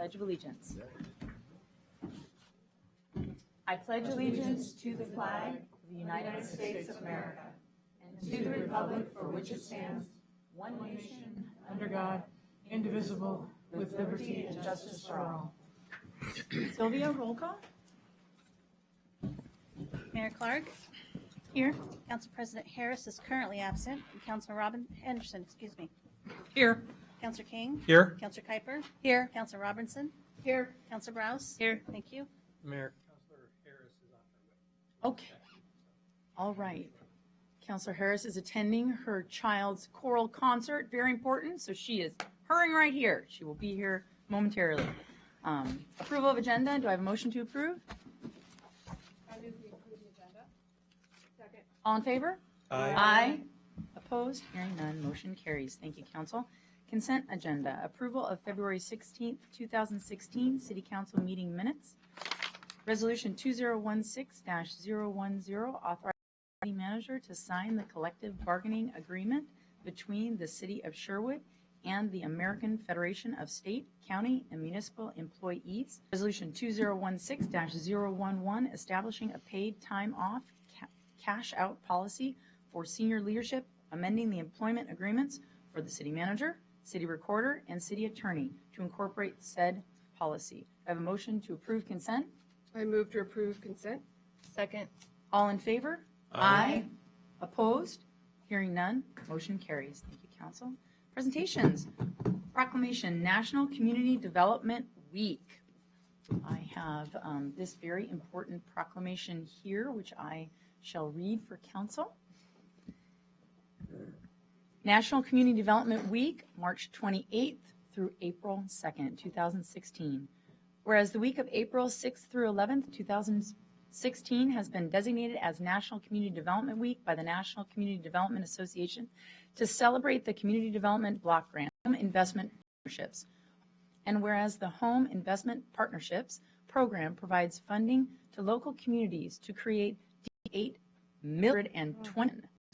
Pledge of Allegiance. I pledge allegiance to the flag of the United States of America and to the republic for which it stands, one nation, under God, indivisible, with liberty and justice for all. Sylvia, roll call. Mayor Clark? Here. Council President Harris is currently absent. And Councilor Henderson, Here. Councilor King? Here. Councilor Kuiper? Here. Councilor Robinson? Here. Councilor Browse? Here. Thank you. Mayor. Counselor Harris is on her way. Okay. All right. Counselor Harris is attending her child's choral concert. Very important. So she is hurrying right here. She will be here momentarily. Approval of agenda. Do I have a motion to approve? I move we approve the agenda. Second. All in favor? Aye. Aye. Opposed? Hearing none, motion carries. Thank you, council. Consent agenda. Approval of February 16th, 2016 City Council meeting minutes. Resolution 2016-010, authorizing the city manager to sign the collective bargaining agreement between the City of Sherwood and the American Federation of State, County, and Municipal Employees. Resolution 2016-011, establishing a paid time off cash out policy for senior leadership, amending the employment agreements for the city manager, city recorder, and city attorney to incorporate said policy. I have a motion to approve consent. I move to approve consent. Second. All in favor? Aye. Opposed? Hearing none, motion carries. Thank you, council. Presentations. Proclamation, National Community Development Week. I have this very important proclamation here, which I shall read for council. National Community Development Week, March 28th through April 2nd, 2016. Whereas the week of April 6th through 11th, 2016 has been designated as National Community Development Week by the National Community Development Association to celebrate the Community Development Block Grant Home Investment Partnerships. And whereas the Home Investment Partnerships program provides funding to local communities to create $8 million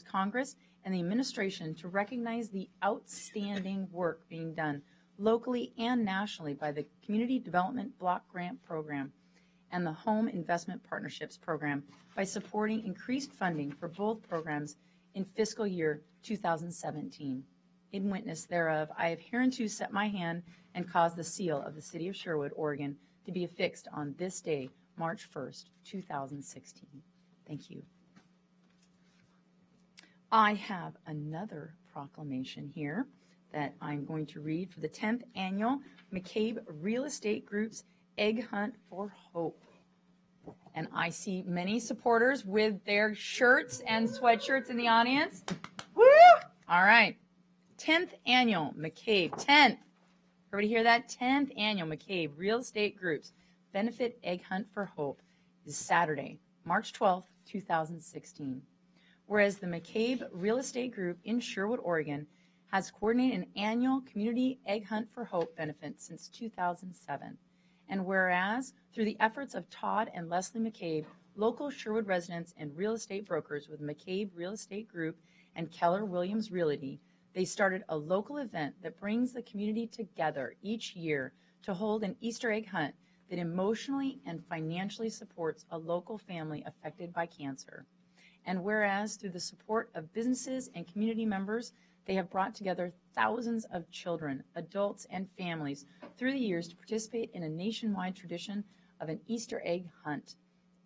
Congress and the administration to recognize the outstanding work being done locally and nationally by the Community Development Block Grant Program and the Home Investment Partnerships Program by supporting increased funding for both programs in fiscal year 2017. In witness thereof, I have hereunto set my hand and caused the seal of the City of Sherwood, Oregon, to be affixed on this day, March 1st, 2016. Thank you. I have another proclamation here that I'm going to read for the 10th annual McCabe Real Estate Group's Egg Hunt for Hope. And I see many supporters with their shirts and sweatshirts in the audience. Woo! All right. 10th annual McCabe, 10th. Everybody hear that? 10th annual McCabe Real Estate Group's Benefit Egg Hunt for Hope is Saturday, March 12th, 2016. Whereas the McCabe Real Estate Group in Sherwood, Oregon, has coordinated an annual community egg hunt for hope benefit since 2007. And whereas, through the efforts of Todd and Leslie McCabe, local Sherwood residents and real estate brokers with McCabe Real Estate Group and Keller Williams Realty, they started a local event that brings the community together each year to hold an Easter egg hunt that emotionally and financially supports a local family affected by cancer. And whereas through the support of businesses and community members, they have brought together thousands of children, adults, and families through the years to participate in a nationwide tradition of an Easter egg hunt.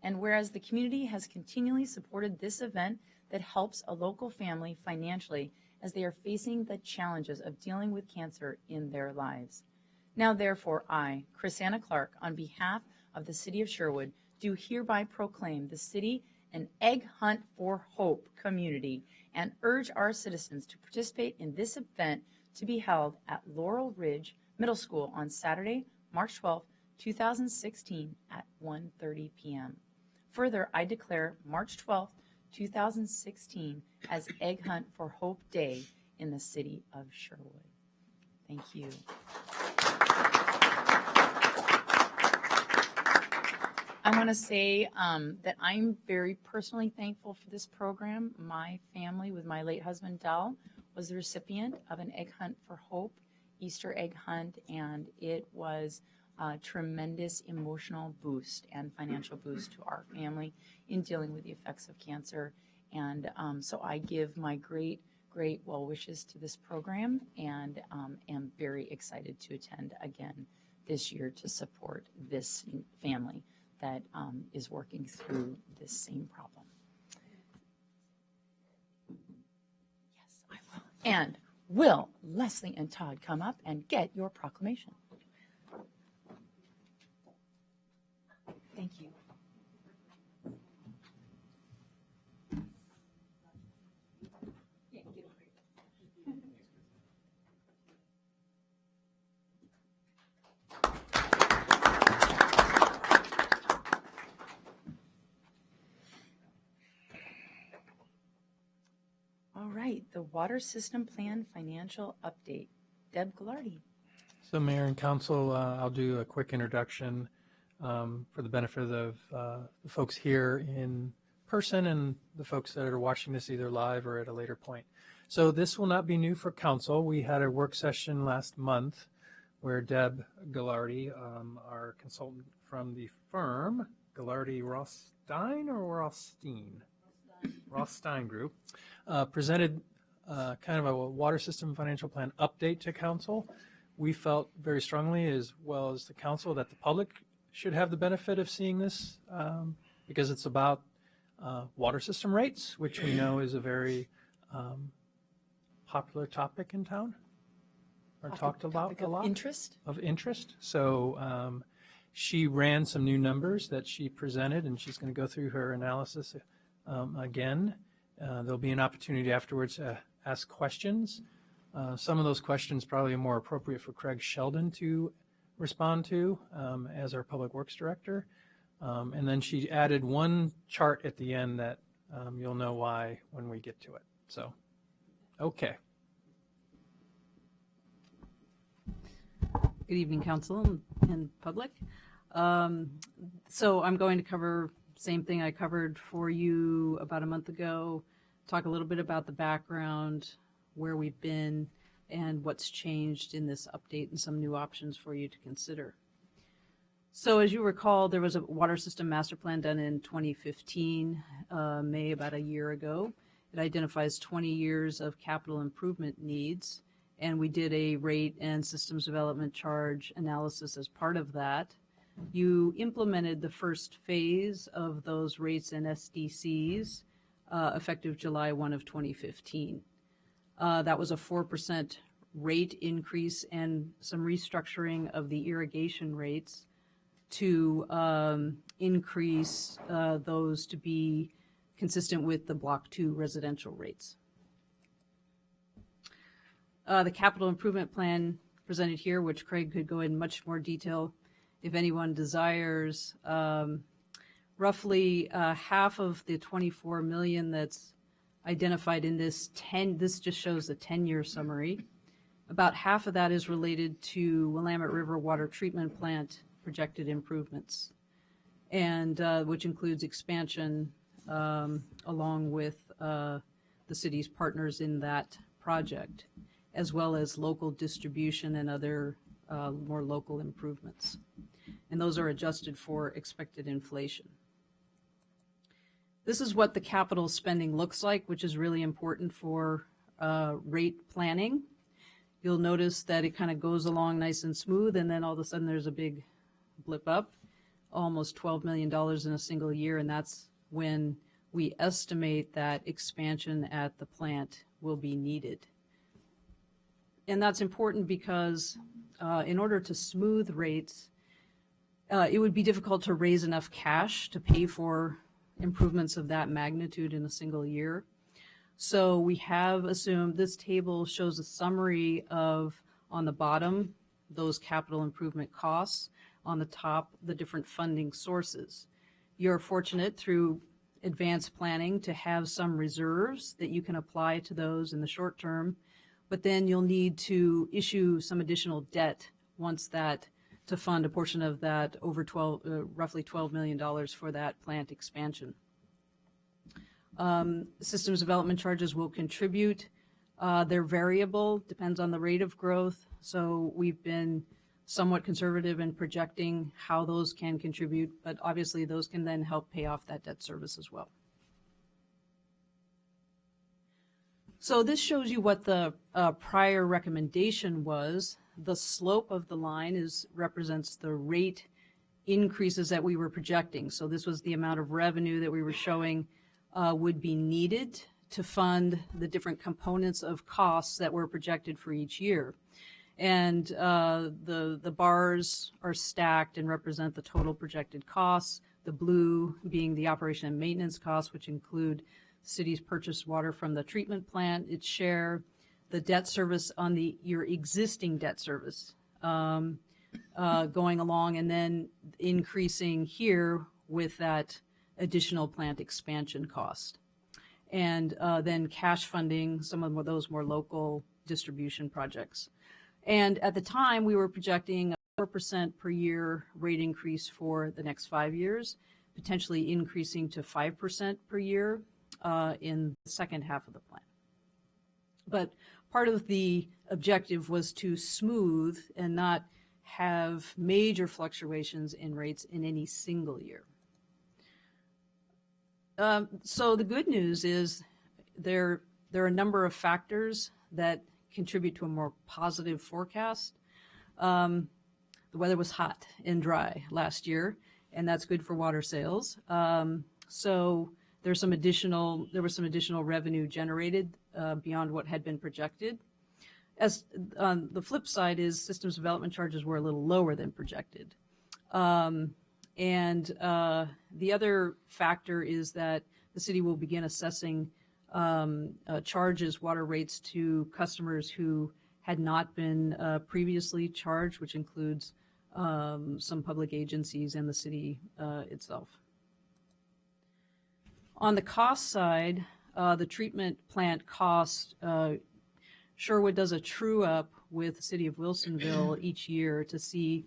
And whereas the community has continually supported this event that helps a local family financially as they are facing the challenges of dealing with cancer in their lives. Now therefore I, Chrisanna Clark, on behalf of the City of Sherwood, do hereby proclaim the city an Egg Hunt for Hope community and urge our citizens to participate in this event to be held at Laurel Ridge Middle School on Saturday, March 12, 2016 at 1:30 p.m. Further, I declare March 12, 2016 as Egg Hunt for Hope Day in the City of Sherwood. Thank you. I want to say that I'm very personally thankful for this program. My family, with my late husband, Del, was the recipient of an Egg Hunt for Hope Easter egg hunt, and it was a tremendous emotional boost and financial boost to our family in dealing with the effects of cancer. And so I give my great well wishes to this program, and am very excited to attend again this year to support this family that is working through this same problem. Yes, I will. And will Leslie and Todd come up and get your proclamation? Thank you. All right, the Water System Plan Financial Update. Deb Ghilardi. So Mayor and Council, I'll do a quick introduction for the benefit of the folks here in person and the folks that are watching this either live or at a later point. So this will not be new for Council. We had a work session last month where Deb Ghilardi, our consultant from the firm, Ghilardi Rothstein or Rothstein? Rothstein Group, presented kind of a water system financial plan update to Council. We felt very strongly, as well as the Council, that the public should have the benefit of seeing this because it's about water system rates, which we know is a very popular topic in town, or talked about a lot. Of interest. So she ran some new numbers that she presented, and she's going to go through her analysis again. There'll be an opportunity afterwards to ask questions. Some of those questions probably are more appropriate for Craig Sheldon to respond to as our Public Works Director. And then she added one chart at the end that you'll know why when we get to it. So, okay. Good evening, Council and public. So I'm going to cover same thing I covered for you about a month ago, talk a little bit about the background, where we've been, and what's changed in this update and some new options for you to consider. So as you recall, there was a water system master plan done in 2015, May, about a year ago. It identifies 20 years of capital improvement needs, and we did a rate and systems development charge analysis as part of that. You implemented the first phase of those rates and SDCs effective July 1 of 2015. That was a 4% rate increase and some restructuring of the irrigation rates to increase those to be consistent with the Block 2 residential rates. The capital improvement plan presented here, which Craig could go in much more detail if anyone desires, roughly half of the 24 million that's identified in this just shows the 10-year summary. About half of that is related to Willamette River Water Treatment Plant projected improvements, and which includes expansion along with the city's partners in that project, as well as local distribution and other more local improvements. And those are adjusted for expected inflation. This is what the capital spending looks like, which is really important for rate planning. You'll notice that it kind of goes along nice and smooth, and then all of a sudden there's a big blip up, almost $12 million in a single year, and that's when we estimate that expansion at the plant will be needed. And that's important because in order to smooth rates, it would be difficult to raise enough cash to pay for improvements of that magnitude in a single year. So we have assumed this table shows a summary of, on the bottom, those capital improvement costs, on the top, the different funding sources. You're fortunate through advanced planning to have some reserves that you can apply to those in the short term, but then you'll need to issue some additional debt once that, to fund a portion of that over roughly $12 million for that plant expansion. Systems development charges will contribute. They're variable, depends on the rate of growth. So we've been somewhat conservative in projecting how those can contribute, but obviously those can then help pay off that debt service as well. So this shows you what the prior recommendation was. The slope of the line represents the rate increases that we were projecting. So this was the amount of revenue that we were showing would be needed to fund the different components of costs that were projected for each year. And the bars are stacked and represent the total projected costs, the blue being the operation and maintenance costs, which include city's purchased water from the treatment plant, its share, the debt service on your existing debt service going along, and then increasing here with that additional plant expansion cost. And then cash funding some of those more local distribution projects. And at the time, we were projecting a 4% per year rate increase for the next 5 years, potentially increasing to 5% per year in the second half of the plan. But part of the objective was to smooth and not have major fluctuations in rates in any single year. So the good news is there are a number of factors that contribute to a more positive forecast. The weather was hot and dry last year, and that's good for water sales. So there was some additional revenue generated beyond what had been projected. As on the flip side is systems development charges were a little lower than projected. And the other factor is that the city will begin assessing charges, water rates to customers who had not been previously charged, which includes some public agencies and the city itself. On the cost side, the treatment plant cost, Sherwood does a true up with the city of Wilsonville each year to see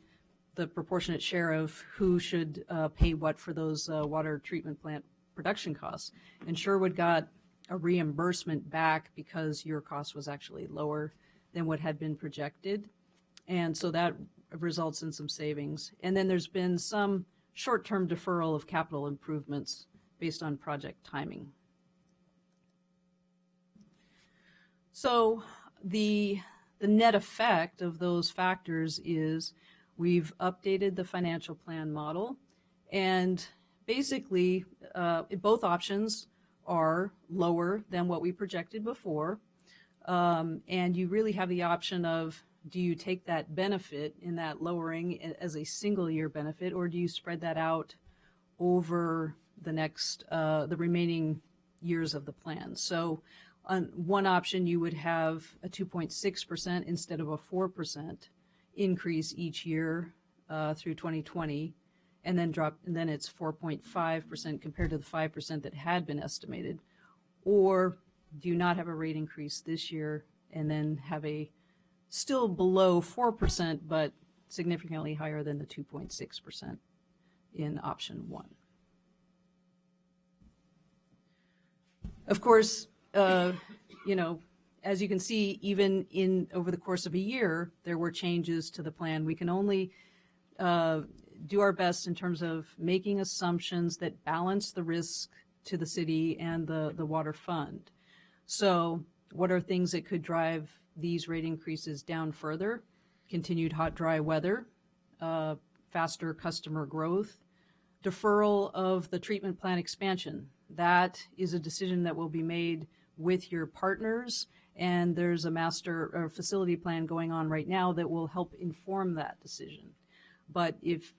the proportionate share of who should pay what for those water treatment plant production costs. And Sherwood got a reimbursement back because your cost was actually lower than what had been projected. And so that results in some savings. And then there's been some short-term deferral of capital improvements based on project timing. So the net effect of those factors is we've updated the financial plan model, and basically both options are lower than what we projected before, and you really have the option of, do you take that benefit in that lowering as a single year benefit, or do you spread that out over the remaining years of the plan? So on one option, you would have a 2.6% instead of a 4% increase each year through 2020, and then it's 4.5% compared to the 5% that had been estimated. Or do you not have a rate increase this year and then have a still below 4%, but significantly higher than the 2.6% in option one? Of course, as you can see, even over the course of a year, there were changes to the plan. We can only do our best in terms of making assumptions that balance the risk to the city and the water fund. So what are things that could drive these rate increases down further? Continued hot, dry weather, faster customer growth, deferral of the treatment plant expansion. That is a decision that will be made with your partners, and there's a master or facility plan going on right now that will help inform that decision. But if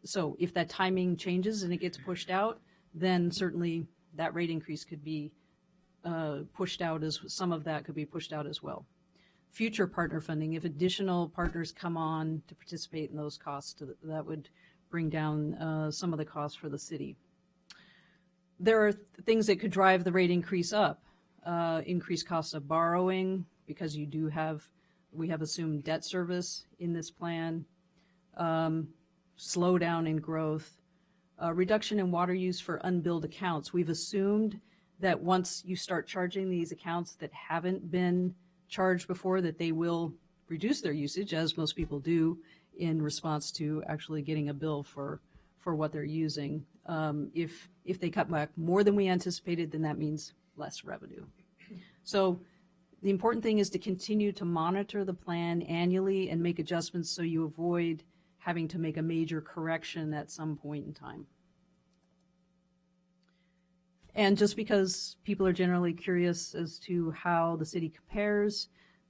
that timing changes and it gets pushed out, then certainly that rate increase could be pushed out, as some of that could be pushed out as well. Future partner funding, if additional partners come on to participate in those costs, that would bring down some of the costs for the city. There are things that could drive the rate increase up. Increased cost of borrowing, because we have assumed debt service in this plan, slowdown in growth, reduction in water use for unbilled accounts. We've assumed that once you start charging these accounts that haven't been charged before, that they will reduce their usage, as most people do in response to actually getting a bill for what they're using. If they cut back more than we anticipated, then that means less revenue. So the important thing is to continue to monitor the plan annually and make adjustments so you avoid having to make a major correction at some point in time. And just because people are generally curious as to how the city compares,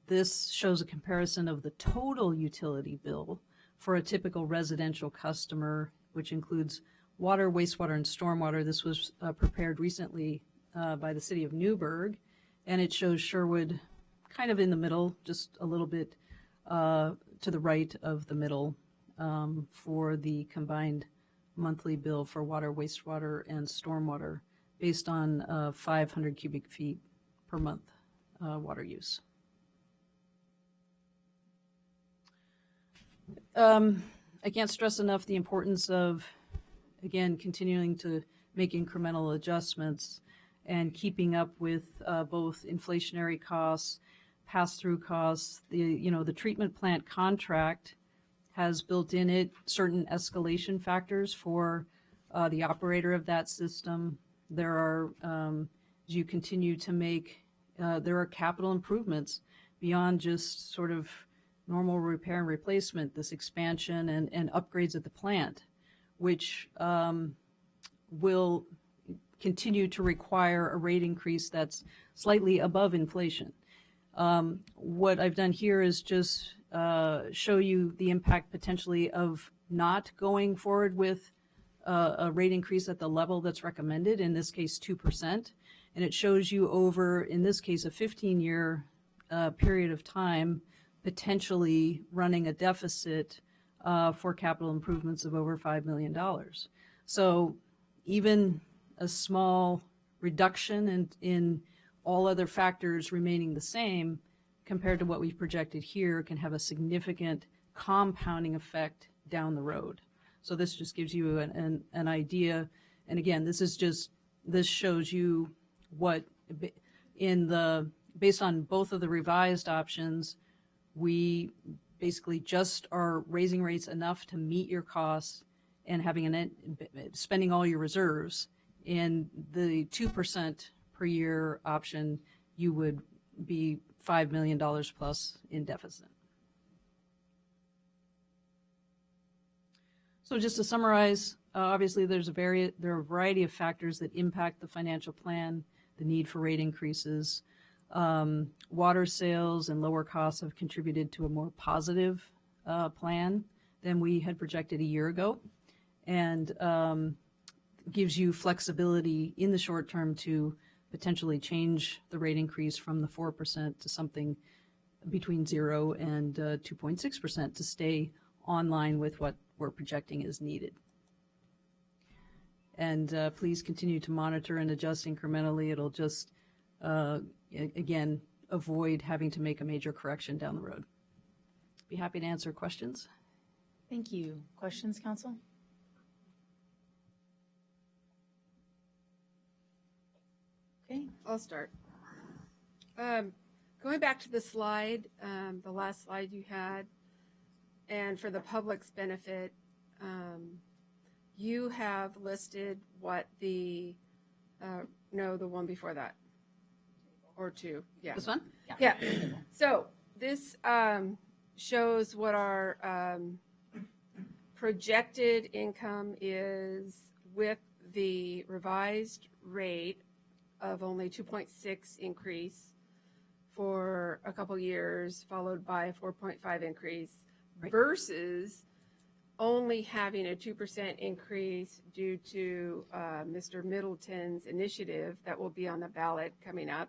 this shows a comparison of the total utility bill for a typical residential customer, which includes water, wastewater, and stormwater. This was prepared recently by the city of Newburgh, and it shows Sherwood kind of in the middle, just a little bit to the right of the middle for the combined monthly bill for water, wastewater, and stormwater based on 500 cubic feet per month water use. I can't stress enough the importance of, again, continuing to make incremental adjustments and keeping up with both inflationary costs, pass-through costs. The treatment plant contract has built in it certain escalation factors for the operator of that system. There are, as you continue to make, there are capital improvements beyond just sort of normal repair and replacement, this expansion and upgrades at the plant, which will continue to require a rate increase that's slightly above inflation. What I've done here is just show you the impact potentially of not going forward with a rate increase at the level that's recommended, in this case 2%. And it shows you over, in this case, a 15-year period of time, potentially running a deficit for capital improvements of over $5 million. So even a small reduction in all other factors remaining the same compared to what we've projected here can have a significant compounding effect down the road. So this just gives you an idea. And again, this shows you what based on both of the revised options, we basically just are raising rates enough to meet your costs and spending all your reserves. In the 2% per year option, you would be $5 million plus in deficit. So just to summarize, obviously there are a variety of factors that impact the financial plan, the need for rate increases. Water sales and lower costs have contributed to a more positive plan than we had projected a year ago, and gives you flexibility in the short term to potentially change the rate increase from the 4% to something between 0 and 2.6% to stay online with what we're projecting is needed. And please continue to monitor and adjust incrementally. It'll just, again, avoid having to make a major correction down the road. Be happy to answer questions. Thank you. Questions, Council? Okay. I'll start. Going back to the slide, the last slide you had, and for the public's benefit, you have listed what the one before that, or two, yeah. This one? Yeah. So this shows what our projected income is with the revised rate of only 2.6 increase for a couple years, followed by a 4.5 increase, Right. versus only having a 2% increase due to Mr. Middleton's initiative that will be on the ballot coming up.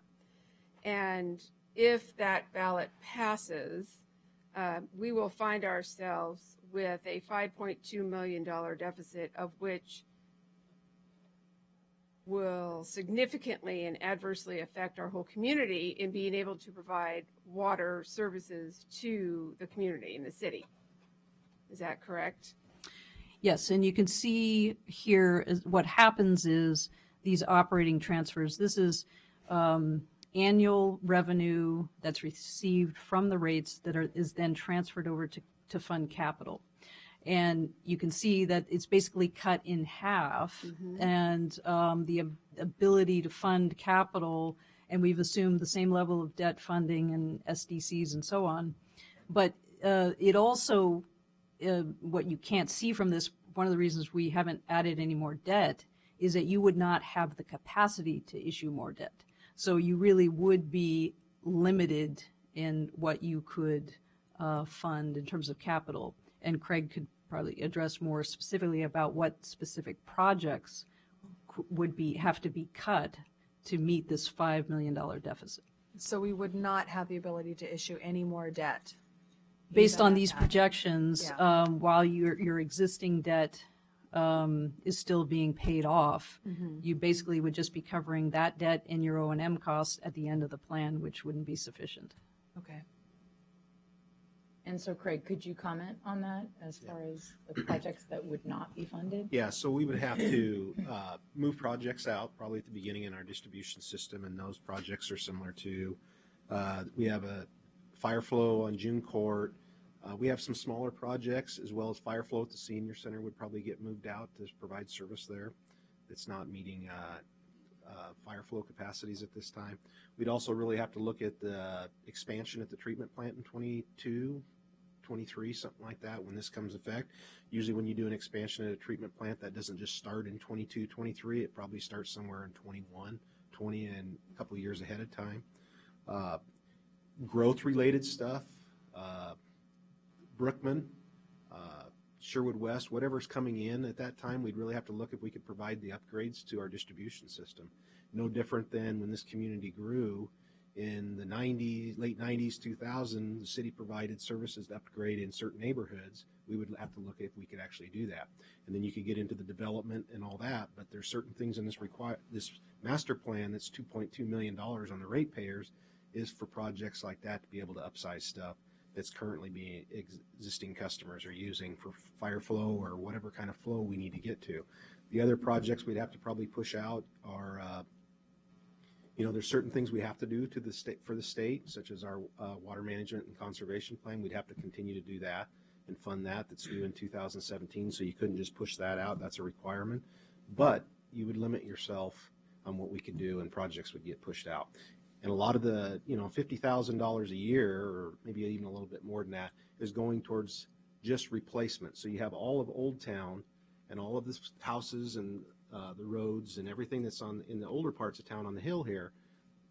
And if that ballot passes, we will find ourselves with a $5.2 million deficit, of which will significantly and adversely affect our whole community in being able to provide water services to the community in the city. Is that correct? Yes, and you can see here what happens is these operating transfers. This is annual revenue that's received from the rates that is then transferred over to fund capital. And you can see that it's basically cut in half, and the ability to fund capital, and we've assumed the same level of debt funding and SDCs and so on. But it also, what you can't see from this, one of the reasons we haven't added any more debt is that you would not have the capacity to issue more debt. So you really would be limited in what you could fund in terms of capital. And Craig could probably address more specifically about what specific projects would have to be cut to meet this $5 million deficit. So we would not have the ability to issue any more debt. Based on Even these at that. projections, Yeah. while your existing debt is still being paid off, you basically would just be covering that debt and your O&M costs at the end of the plan, which wouldn't be sufficient. Okay. And so Craig, could you comment on that as far as the projects that would not be funded? Yeah, so we would have to move projects out probably at the beginning in our distribution system, and those projects are similar to, we have a fire flow on June Court. We have some smaller projects as well as fire flow at the senior center would probably get moved out to provide service there. It's not meeting fire flow capacities at this time. We'd also really have to look at the expansion at the treatment plant in 22, 23, something like that, when this comes effect. Usually when you do an expansion at a treatment plant, that doesn't just start in 22, 23. It probably starts somewhere in 21, 20, and a couple of years ahead of time. Growth-related stuff, Brookman, Sherwood West, whatever's coming in at that time, we'd really have to look if we could provide the upgrades to our distribution system. No different than when this community grew in the 90s, late 90s, 2000, the city provided services to upgrade in certain neighborhoods. We would have to look if we could actually do that. And then you could get into the development and all that, but there's certain things in this master plan that's $2.2 million on the ratepayers is for projects like that to be able to upsize stuff that's currently being existing customers are using for fire flow or whatever kind of flow we need to get to. The other projects we'd have to probably push out are, there's certain things we have to do to the state for the state, such as our water management and conservation plan. We'd have to continue to do that and fund that. That's due in 2017, so you couldn't just push that out. That's a requirement. But you would limit yourself on what we could do, and projects would get pushed out. And a lot of the, $50,000 a year, or maybe even a little bit more than that, is going towards just replacement. So you have all of Old Town and all of the houses and the roads and everything that's in the older parts of town on the hill here,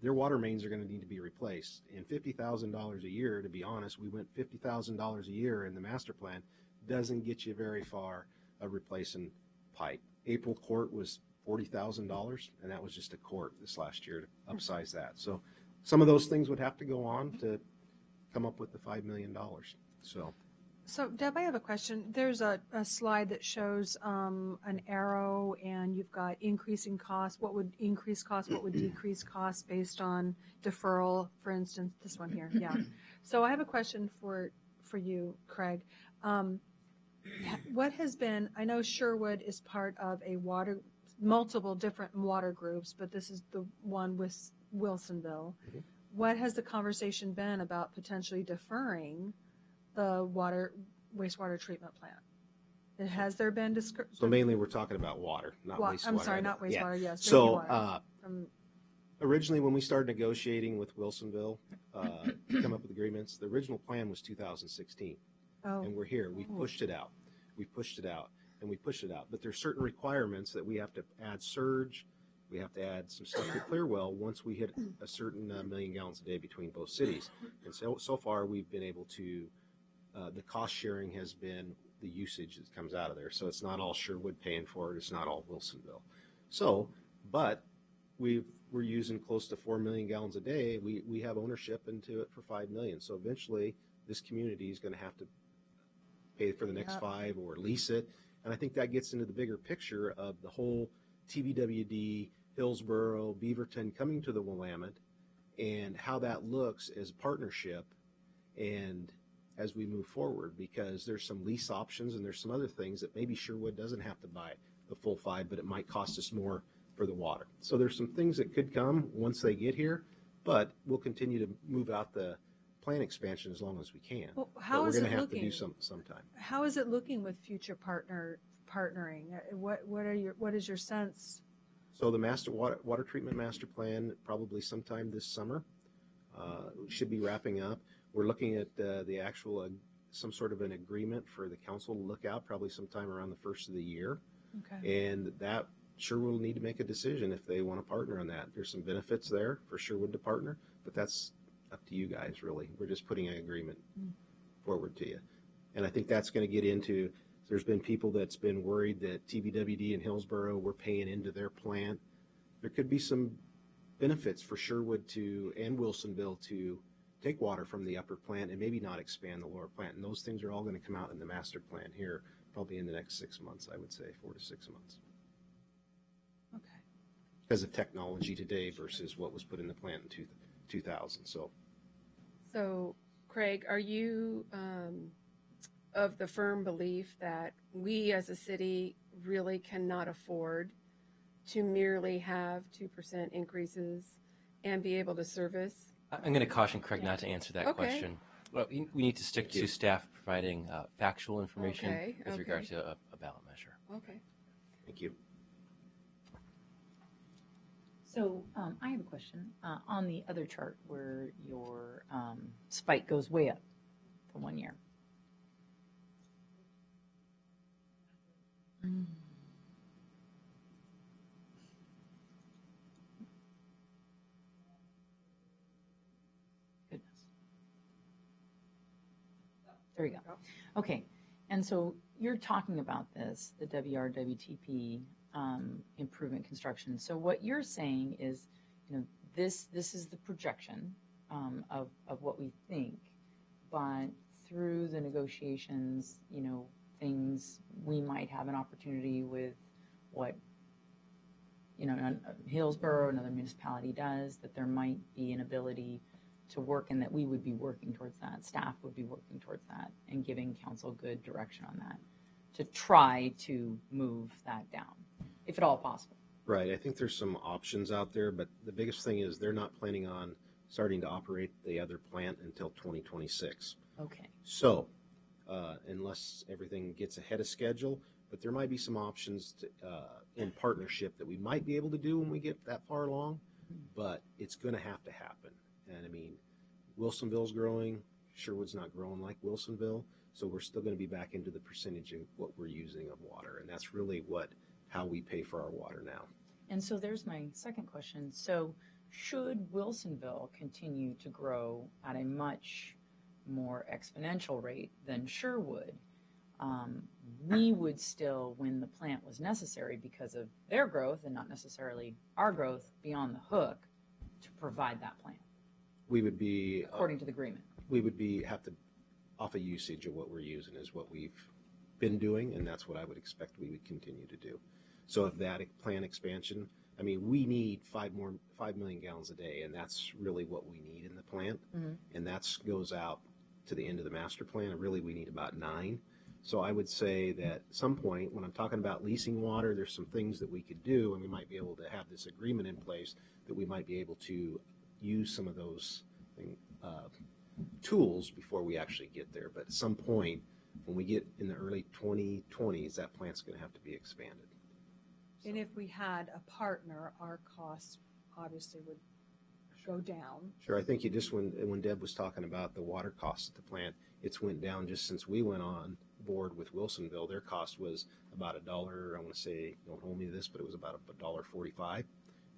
their water mains are going to need to be replaced. And $50,000 a year, to be honest, we went $50,000 a year in the master plan, doesn't get you very far of replacing pipe. April Court was $40,000, and that was just a court this last year to upsize that. So some of those things would have to go on to come up with the $5 million. So Deb, I have a question. There's a slide that shows an arrow, and you've got increasing costs. What would increase costs? What would decrease costs based on deferral? For instance, this one here. Yeah. So I have a question for you, Craig. What has been? I know Sherwood is part of multiple different water groups, but this is the one with Wilsonville. Mm-hmm. What has the conversation been about potentially deferring the wastewater treatment plant? Has there been So mainly we're talking about water, not wastewater. I'm sorry, not wastewater. Yeah. Yes. So From originally when we started negotiating with Wilsonville, come up with agreements, the original plan was 2016. And we're here. We pushed it out. We pushed it out. And we push it out. But there's certain requirements that we have to add surge. We have to add some stuff to Clearwell once we hit a certain million gallons a day between both cities. And so far we've been able to, the cost sharing has been the usage that comes out of there. So it's not all Sherwood paying for it. It's not all Wilsonville. But we're using close to 4 million gallons a day. We have ownership into it for 5 million. So eventually this community is going to have to pay for the next 5 or lease it. And I think that gets into the bigger picture of the whole TVWD, Hillsborough, Beaverton coming to the Willamette and how that looks as a partnership and as we move forward, because there's some lease options and there's some other things that maybe Sherwood doesn't have to buy the full 5, but it might cost us more for the water. So there's some things that could come once they get here, but we'll continue to move out the plant expansion as long as we can. Well, But how we're is going it to have to looking? do something sometime. How is it looking with future partnering? What is your sense? So the water treatment master plan, probably sometime this summer, should be wrapping up. We're looking at the actual, some sort of an agreement for the council to look out, probably sometime around the first of the year. Okay. And that Sherwood will need to make a decision if they want to partner on that. There's some benefits there for Sherwood to partner, but that's up to you guys, really. We're just putting an agreement forward to you. And I think that's going to get into, there's been people that's been worried that TBWD and Hillsborough were paying into their plant. There could be some benefits for Sherwood and Wilsonville to take water from the upper plant and maybe not expand the lower plant. And those things are all going to come out in the master plan here, probably in the next 6 months, I would say, 4 to 6 months. Okay. Because of technology today versus what was put in the plant in 2000. So, Craig, are you of the firm belief that we as a city really cannot afford to merely have 2% increases and be able to service? I'm going to caution Craig not to answer that Okay. question. Well, we need to stick to staff providing factual information Okay, with regard okay. to a ballot measure. Okay. Thank you. So I have a question. On the other chart where your spike goes way up for 1 year. Goodness. There you go. Okay. And so you're talking about this, the WRWTP improvement construction. So what you're saying is, this is the projection of what we think, but through the negotiations, things we might have an opportunity with what Hillsborough, another municipality does, that there might be an ability to work and that we would be working towards that, staff would be working towards that and giving council good direction on that to try to move that down, if at all possible. Right. I think there's some options out there, but the biggest thing is they're not planning on starting to operate the other plant until 2026. Okay. So, unless everything gets ahead of schedule, but there might be some options in partnership that we might be able to do when we get that far along, but it's going to happen. And I mean, Wilsonville's growing, Sherwood's not growing like Wilsonville, so we're still going to be back into the percentage of what we're using of water, and that's really how we pay for our water now. And so there's my second question. So should Wilsonville continue to grow at a much more exponential rate than Sherwood, we would still, when the plant was necessary because of their growth and not necessarily our growth, be on the hook to provide that plant, We would be according to the agreement. we would have to off a usage of what we're using is what we've been doing, and that's what I would expect we would continue to do. So if that plant expansion, I mean, we need 5 million gallons a day, and that's really what we need in the plant, and that goes out to the end of the master plan. And really, we need about 9. So I would say that at some point, when I'm talking about leasing water, there's some things that we could do, and we might be able to have this agreement in place that we might be able to use some of those tools before we actually get there. But at some point, when we get in the early 2020s, that plant's going to have to be expanded. And if we had a partner, our costs obviously would go down. Sure, I think you just when Deb was talking about the water costs at the plant, it's went down just since we went on board with Wilsonville. Their cost was about $1. I want to say, don't hold me to this, but it was about $1.45,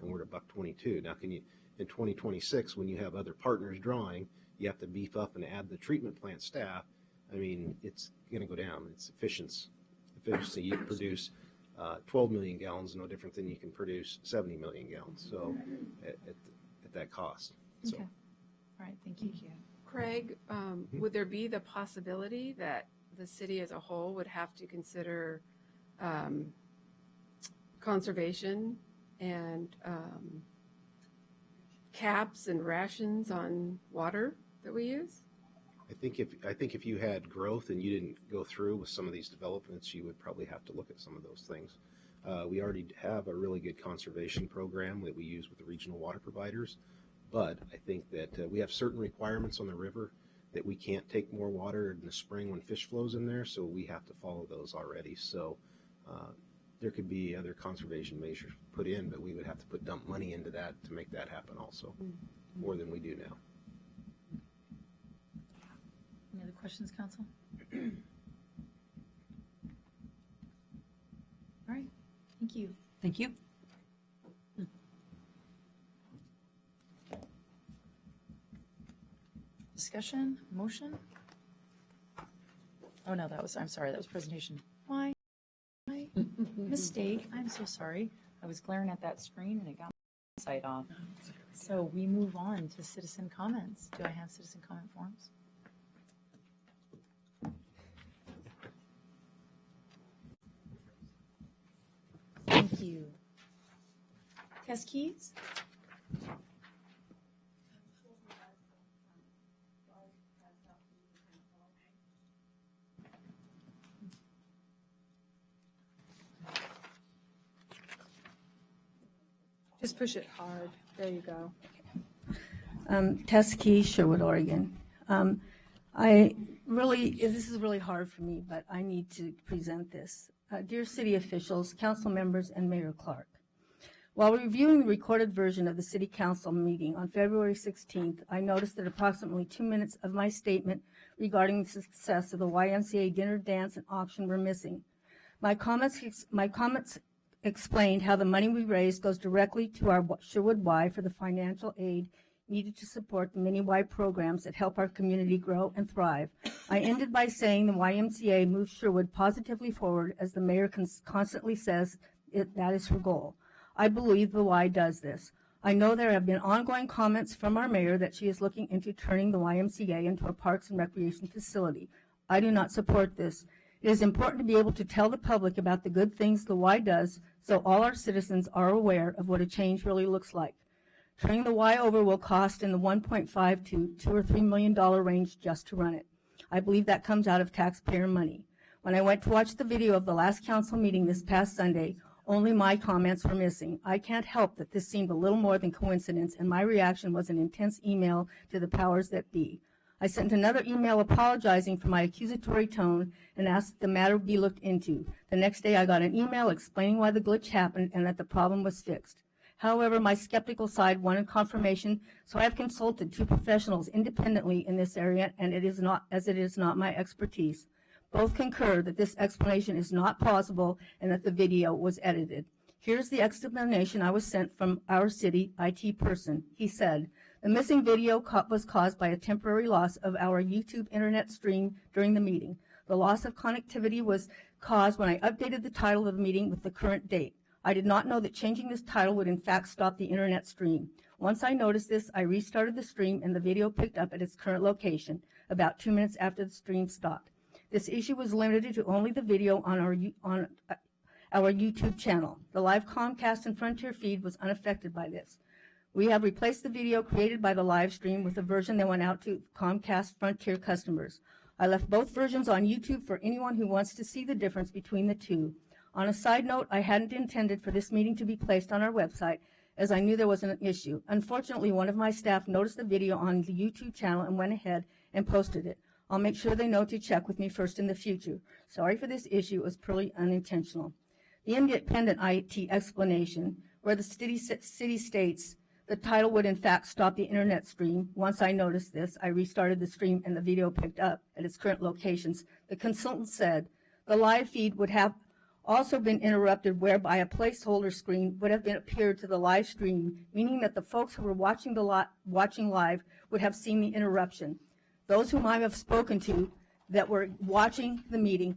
and we're at $1.22. Now, can you in 2026 when you have other partners drawing, you have to beef up and add the treatment plant staff. I mean, it's going to go down. It's efficiency. You can produce 12 million gallons, no different than you can produce 70 million gallons. So at that cost. So. Okay. All right. Thank you. Craig, would there be the possibility that the city as a whole would have to consider conservation and caps and rations on water that we use? I think if you had growth and you didn't go through with some of these developments, you would probably have to look at some of those things. We already have a really good conservation program that we use with the regional water providers, But I think that we have certain requirements on the river that we can't take more water in the spring when fish flows in there, so we have to follow those already. So there could be other conservation measures put in, but we would have to dump money into that to make that happen also, more than we do now. Any other questions, council? All right, thank you. Thank you. Discussion, motion? Oh, no, I'm sorry, that was presentation. Why? Mistake, I'm so sorry. I was glaring at that screen and it got my sight off. So we move on to citizen comments. Do I have citizen comment forms? Thank you. Test keys? Just push it hard. There you go. Tess Key, Sherwood, Oregon. This is really hard for me, but I need to present this. Dear city officials, council members, and Mayor Clark, while reviewing the recorded version of the city council meeting on February 16th, I noticed that approximately 2 minutes of my statement regarding the success of the YMCA dinner, dance, and auction were missing. My comments explained how the money we raised goes directly to our Sherwood Y for the financial aid needed to support the many Y programs that help our community grow and thrive. I ended by saying the YMCA moves Sherwood positively forward, as the mayor constantly says that is her goal. I believe the Y does this. I know there have been ongoing comments from our mayor that she is looking into turning the YMCA into a parks and recreation facility. I do not support this. It is important to be able to tell the public about the good things the Y does, so all our citizens are aware of what a change really looks like. Turning the Y over will cost in the $1.5 to $2 or $3 million range just to run it. I believe that comes out of taxpayer money. When I went to watch the video of the last council meeting this past Sunday, only my comments were missing. I can't help that this seemed a little more than coincidence, and my reaction was an intense email to the powers that be. I sent another email apologizing for my accusatory tone and asked that the matter be looked into. The next day I got an email explaining why the glitch happened and that the problem was fixed. However, my skeptical side wanted confirmation, so I have consulted 2 professionals independently in this area, and it is not my expertise. Both concur that this explanation is not plausible and that the video was edited. Here's the explanation I was sent from our city IT person. He said, the missing video was caused by a temporary loss of our YouTube internet stream during the meeting. The loss of connectivity was caused when I updated the title of the meeting with the current date. I did not know that changing this title would in fact stop the internet stream. Once I noticed this, I restarted the stream and the video picked up at its current location about 2 minutes after the stream stopped. This issue was limited to only the video on our YouTube channel. The live Comcast and Frontier feed was unaffected by this. We have replaced the video created by the live stream with a version that went out to Comcast Frontier customers. I left both versions on YouTube for anyone who wants to see the difference between the two. On a side note, I hadn't intended for this meeting to be placed on our website, as I knew there was an issue. Unfortunately, one of my staff noticed the video on the YouTube channel and went ahead and posted it. I'll make sure they know to check with me first in the future. Sorry for this issue. It was purely unintentional. The independent IT explanation, where the city states the title would in fact stop the internet stream. Once I noticed this, I restarted the stream and the video picked up at its current locations. The consultant said the live feed would have also been interrupted, whereby a placeholder screen would have been appeared to the live stream, meaning that the folks who were watching live would have seen the interruption. Those whom I have spoken to that were watching the meeting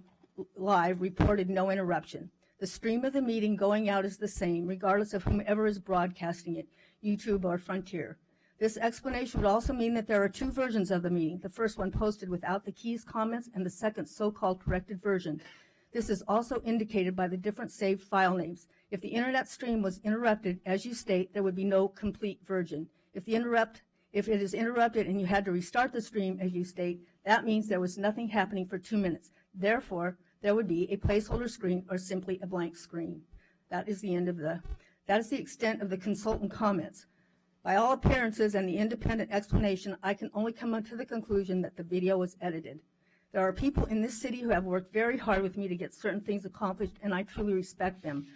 live reported no interruption. The stream of the meeting going out is the same, regardless of whomever is broadcasting it, YouTube or Frontier. This explanation would also mean that there are 2 versions of the meeting, the first one posted without the keys comments and the second so-called corrected version. This is also indicated by the different saved file names. If the internet stream was interrupted, as you state, there would be no complete version. If it is interrupted and you had to restart the stream, as you state, that means there was nothing happening for 2 minutes. Therefore, there would be a placeholder screen or simply a blank screen. That is the extent of the consultant comments. By all appearances and the independent explanation, I can only come to the conclusion that the video was edited. There are people in this city who have worked very hard with me to get certain things accomplished, and I truly respect them.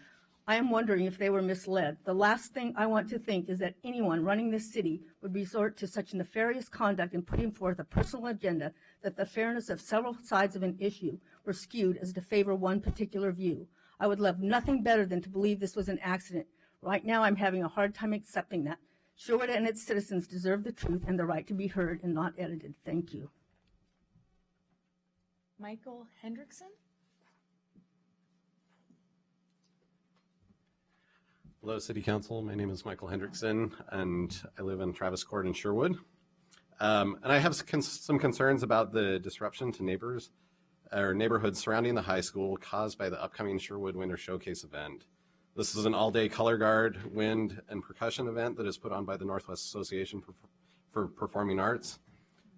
I am wondering if they were misled. The last thing I want to think is that anyone running this city would resort to such nefarious conduct in putting forth a personal agenda that the fairness of several sides of an issue were skewed as to favor one particular view. I would love nothing better than to believe this was an accident. Right now, I'm having a hard time accepting that. Sherwood and its citizens deserve the truth and the right to be heard and not edited. Thank you. Michael Hendrickson? Hello, City Council. My name is Michael Hendrickson, and I live in Travis Court in Sherwood. And I have some concerns about the disruption to neighbors or neighborhoods surrounding the high school caused by the upcoming Sherwood Winter Showcase event. This is an all-day color guard, wind, and percussion event that is put on by the Northwest Association for Performing Arts.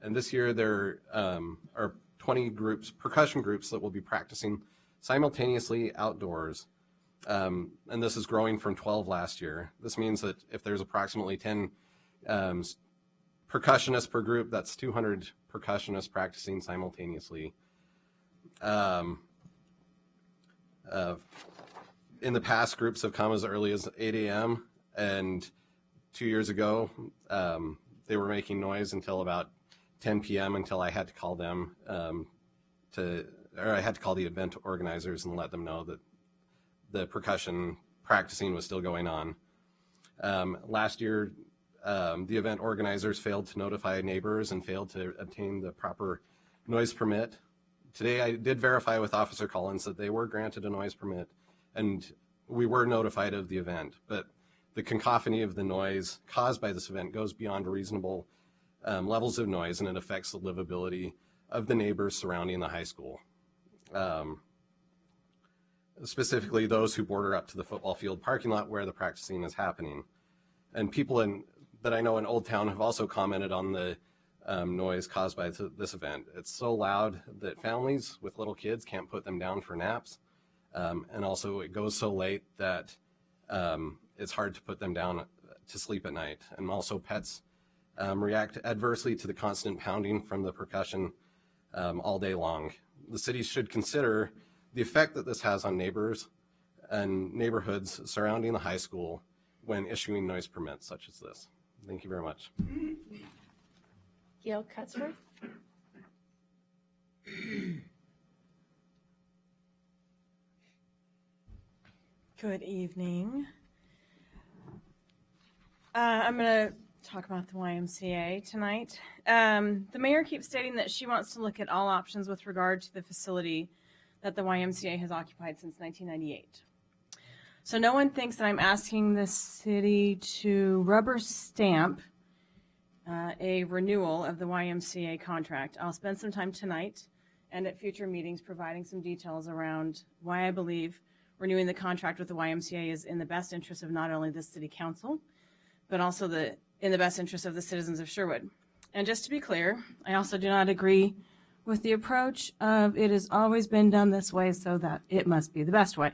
And this year there are 20 percussion groups that will be practicing simultaneously outdoors. And this is growing from 12 last year. This means that if there's approximately 10 percussionists per group, that's 200 percussionists practicing simultaneously. In the past, groups have come as early as 8 a.m. and 2 years ago, they were making noise until about 10 p.m. until I had to call them I had to call the event organizers and let them know that the percussion practicing was still going on. Last year, the event organizers failed to notify neighbors and failed to obtain the proper noise permit. Today, I did verify with Officer Collins that they were granted a noise permit, and we were notified of the event, but the cacophony of the noise caused by this event goes beyond reasonable levels of noise, and it affects the livability of the neighbors surrounding the high school. Specifically those who border up to the football field parking lot where the practicing is happening. And people that I know in Old Town have also commented on the noise caused by this event. It's so loud that families with little kids can't put them down for naps. And also it goes so late that it's hard to put them down to sleep at night. And also pets react adversely to the constant pounding from the percussion all day long. The city should consider the effect that this has on neighbors and neighborhoods surrounding the high school when issuing noise permits such as this. Thank you very much. Gail Cutsworth? Good evening. I'm going to talk about the YMCA tonight. The mayor keeps stating that she wants to look at all options with regard to the facility that the YMCA has occupied since 1998. So no one thinks that I'm asking the city to rubber stamp a renewal of the YMCA contract. I'll spend some time tonight and at future meetings providing some details around why I believe renewing the contract with the YMCA is in the best interest of not only the city council, but also in the best interest of the citizens of Sherwood. And just to be clear, I also do not agree with the approach of it has always been done this way, so that it must be the best way.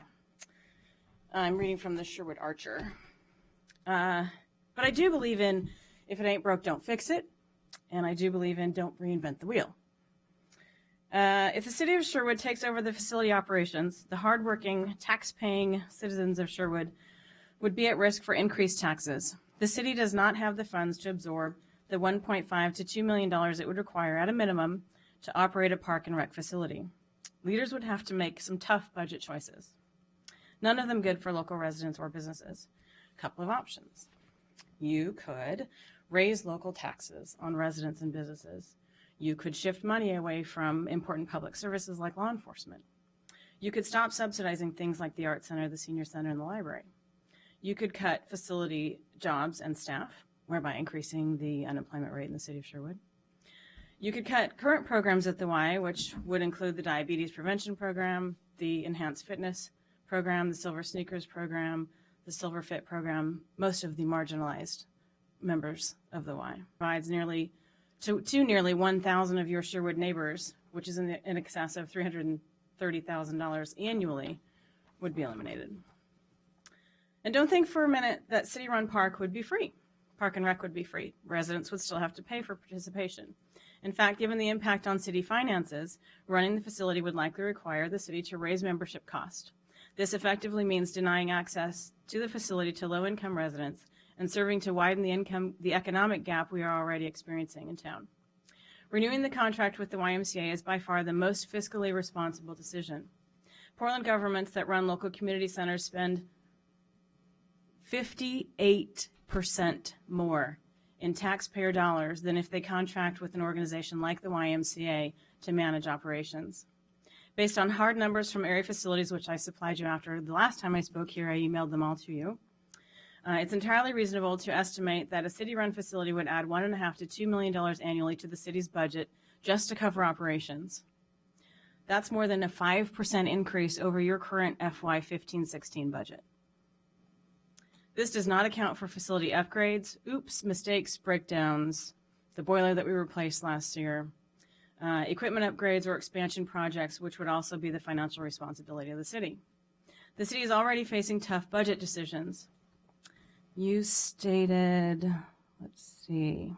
I'm reading from the Sherwood Archer. But I do believe in if it ain't broke, don't fix it. And I do believe in don't reinvent the wheel. If the city of Sherwood takes over the facility operations, the hardworking, tax-paying citizens of Sherwood would be at risk for increased taxes. The city does not have the funds to absorb the $1.5 to $2 million it would require at a minimum to operate a park and rec facility. Leaders would have to make some tough budget choices. None of them good for local residents or businesses. A couple of options. You could raise local taxes on residents and businesses. You could shift money away from important public services like law enforcement. You could stop subsidizing things like the Art Center, the Senior Center, and the library. You could cut facility jobs and staff, whereby increasing the unemployment rate in the city of Sherwood. You could cut current programs at the Y, which would include the diabetes prevention program, the enhanced fitness program, the Silver Sneakers program, the Silver Fit program, most of the marginalized members of the Y. Provides nearly 1,000 of your Sherwood neighbors, which is in excess of $330,000 annually, would be eliminated. And don't think for a minute that city-run park would be free. Park and Rec would be free. Residents would still have to pay for participation. In fact, given the impact on city finances, running the facility would likely require the city to raise membership cost. This effectively means denying access to the facility to low-income residents and serving to widen the economic gap we are already experiencing in town. Renewing the contract with the YMCA is by far the most fiscally responsible decision. Portland governments that run local community centers spend 58% more in taxpayer dollars than if they contract with an organization like the YMCA to manage operations. Based on hard numbers from area facilities, which I supplied you after the last time I spoke here, I emailed them all to you. It's entirely reasonable to estimate that a city-run facility would add $1.5 to $2 million annually to the city's budget just to cover operations. That's more than a 5% increase over your current FY 15-16 budget. This does not account for facility upgrades, mistakes, breakdowns, the boiler that we replaced last year, equipment upgrades or expansion projects, which would also be the financial responsibility of the city. The city is already facing tough budget decisions. You stated, let's see.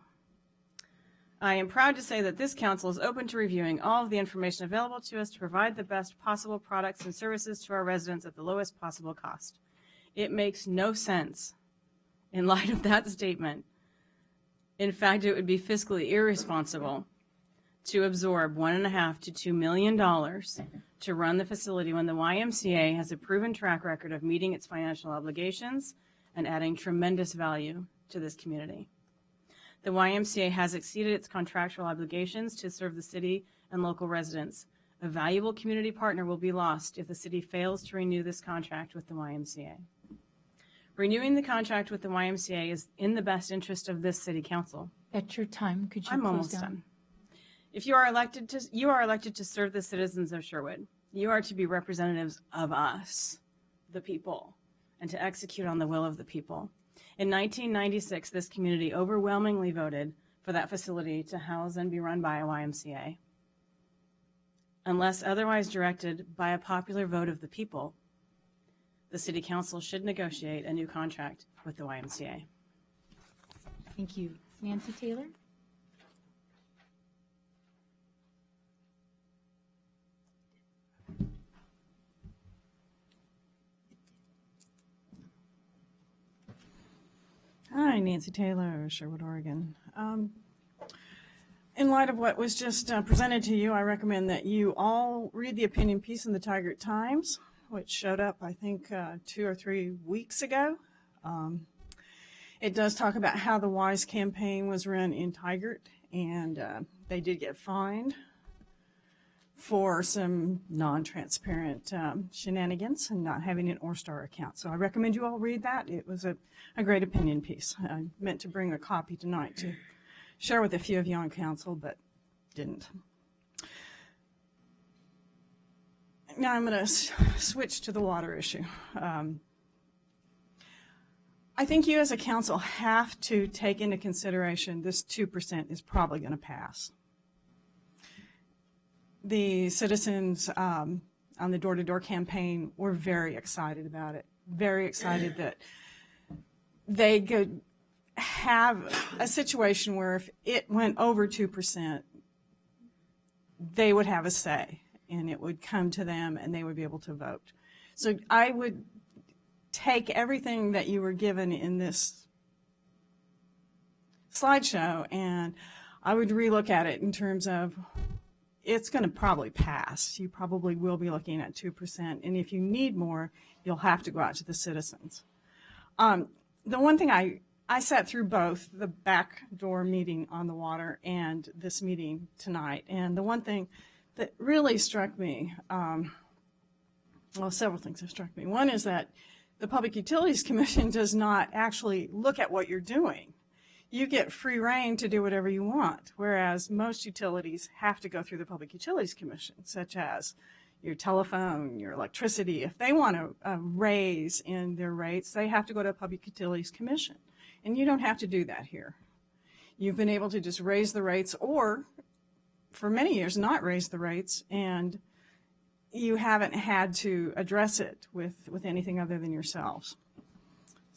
I am proud to say that this council is open to reviewing all of the information available to us to provide the best possible products and services to our residents at the lowest possible cost. It makes no sense in light of that statement. In fact, it would be fiscally irresponsible to absorb $1.5 to $2 million to run the facility when the YMCA has a proven track record of meeting its financial obligations and adding tremendous value to this community. The YMCA has exceeded its contractual obligations to serve the city and local residents. A valuable community partner will be lost if the city fails to renew this contract with the YMCA. Renewing the contract with the YMCA is in the best interest of this city council. At your time, could you I'm close almost down? done. If you are elected to serve the citizens of Sherwood. You are to be representatives of us, the people, and to execute on the will of the people. In 1996, this community overwhelmingly voted for that facility to house and be run by a YMCA. Unless otherwise directed by a popular vote of the people, the city council should negotiate a new contract with the YMCA. Thank you. Nancy Taylor? Hi, Nancy Taylor, Sherwood, Oregon. In light of what was just presented to you, I recommend that you all read the opinion piece in the Tigert Times, which showed up, I think, 2 or 3 weeks ago. It does talk about how the WISE campaign was run in Tigert, and they did get fined for some non-transparent shenanigans and not having an OrStar account. So I recommend you all read that. It was a great opinion piece. I meant to bring a copy tonight to share with a few of you on council, but didn't. Now I'm going to switch to the water issue. I think you as a council have to take into consideration this 2% is probably going to pass. The citizens on the door-to-door campaign were very excited about it, very excited that they could have a situation where if it went over 2%, they would have a say, and it would come to them, and they would be able to vote. So I would take everything that you were given in this slideshow, and I would relook at it in terms of it's going to probably pass. You probably will be looking at 2%, and if you need more, you'll have to go out to the citizens. The one thing I sat through both the backdoor meeting on the water and this meeting tonight, and the one thing that really struck me, well, several things have struck me. One is that the Public Utilities Commission does not actually look at what you're doing. You get free rein to do whatever you want, whereas most utilities have to go through the Public Utilities Commission, such as your telephone, your electricity. If they want to raise in their rates, they have to go to a Public Utilities Commission. And you don't have to do that here. You've been able to just raise the rates, or for many years not raise the rates, and you haven't had to address it with anything other than yourselves.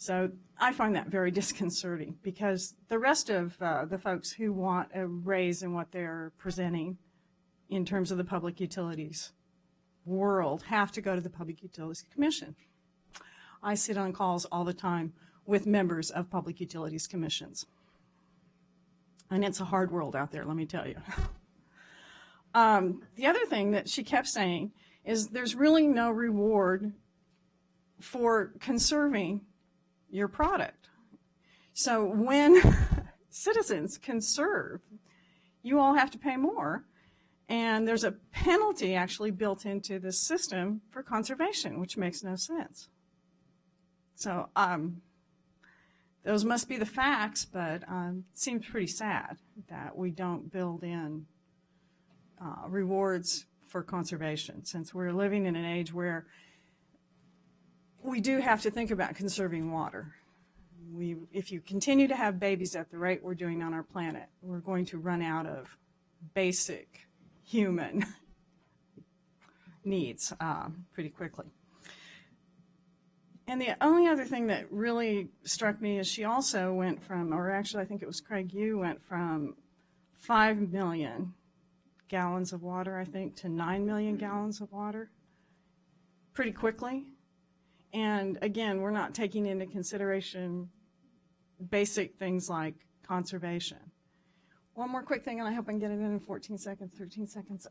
So I find that very disconcerting because the rest of the folks who want a raise in what they're presenting in terms of the public utilities world have to go to the Public Utilities Commission. I sit on calls all the time with members of public utilities commissions. And it's a hard world out there, let me tell you. The other thing that she kept saying is there's really no reward for conserving your product. So when citizens conserve, you all have to pay more. And there's a penalty actually built into the system for conservation, which makes no sense. So those must be the facts, but it seems pretty sad that we don't build in rewards for conservation, since we're living in an age where we do have to think about conserving water. If you continue to have babies at the rate we're doing on our planet, we're going to run out of basic human needs pretty quickly. And the only other thing that really struck me is she also went from, or actually I think it was Craig, you went from 5 million gallons of water, I think, to 9 million gallons of water pretty quickly. And again, we're not taking into consideration basic things like conservation. One more quick thing, and I hope I can get it in 14 seconds, 13 seconds.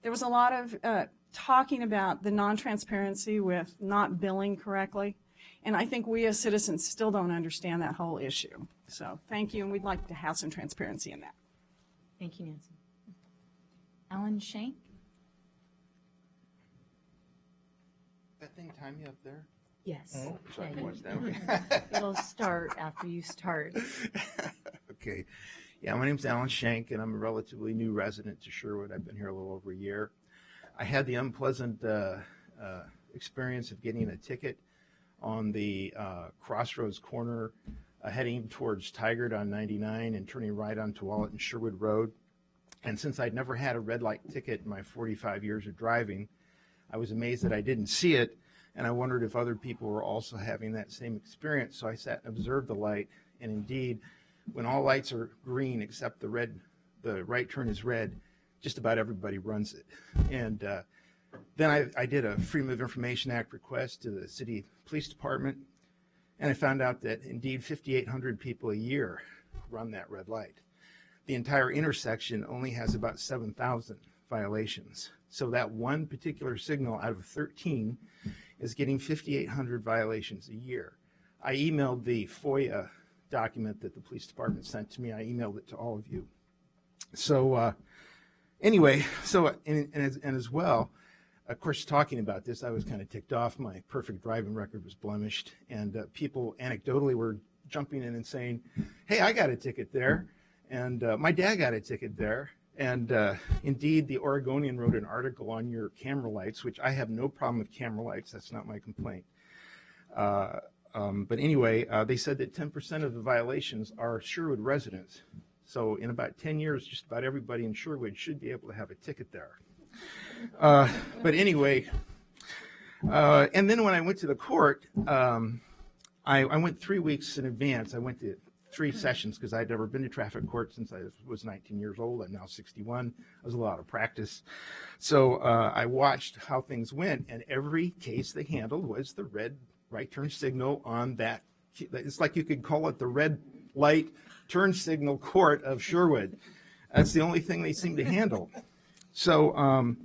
There was a lot of talking about the non-transparency with not billing correctly. And I think we as citizens still don't understand that whole issue. So thank you, and we'd like to have some transparency in that. Thank you, Nancy. Alan Shank? That thing time you up there? Yes. Oh, so I Yeah, can watch that. Okay. It'll start after you start. Okay. Yeah, my name's Alan Shank, and I'm a relatively new resident to Sherwood. I've been here a little over a year. I had the unpleasant experience of getting a ticket on the Crossroads corner heading towards Tigard on 99 and turning right onto Wallet and Sherwood Road. And since I'd never had a red light ticket in my 45 years of driving, I was amazed that I didn't see it, and I wondered if other people were also having that same experience. So I sat and observed the light, and indeed, when all lights are green except the right turn is red, just about everybody runs it. And then I did a Freedom of Information Act request to the city police department, and I found out that indeed 5,800 people a year run that red light. The entire intersection only has about 7,000 violations. So that one particular signal out of 13 is getting 5,800 violations a year. I emailed the FOIA document that the police department sent to me. I emailed it to all of you. So anyway, and as well, of course, talking about this, I was kind of ticked off. My perfect driving record was blemished, and people anecdotally were jumping in and saying, hey, I got a ticket there, and my dad got a ticket there. And indeed, the Oregonian wrote an article on your camera lights, which I have no problem with camera lights. That's not my complaint. But anyway, they said that 10% of the violations are Sherwood residents. So in about 10 years, just about everybody in Sherwood should be able to have a ticket there. But anyway, and then when I went to the court, I went 3 weeks in advance. I went to 3 sessions because I'd never been to traffic court since I was 19 years old. I'm now 61. It was a lot of practice. So I watched how things went, and every case they handled was the red right turn signal on that. It's like you could call it the red light turn signal court of Sherwood. That's the only thing they seem to handle. So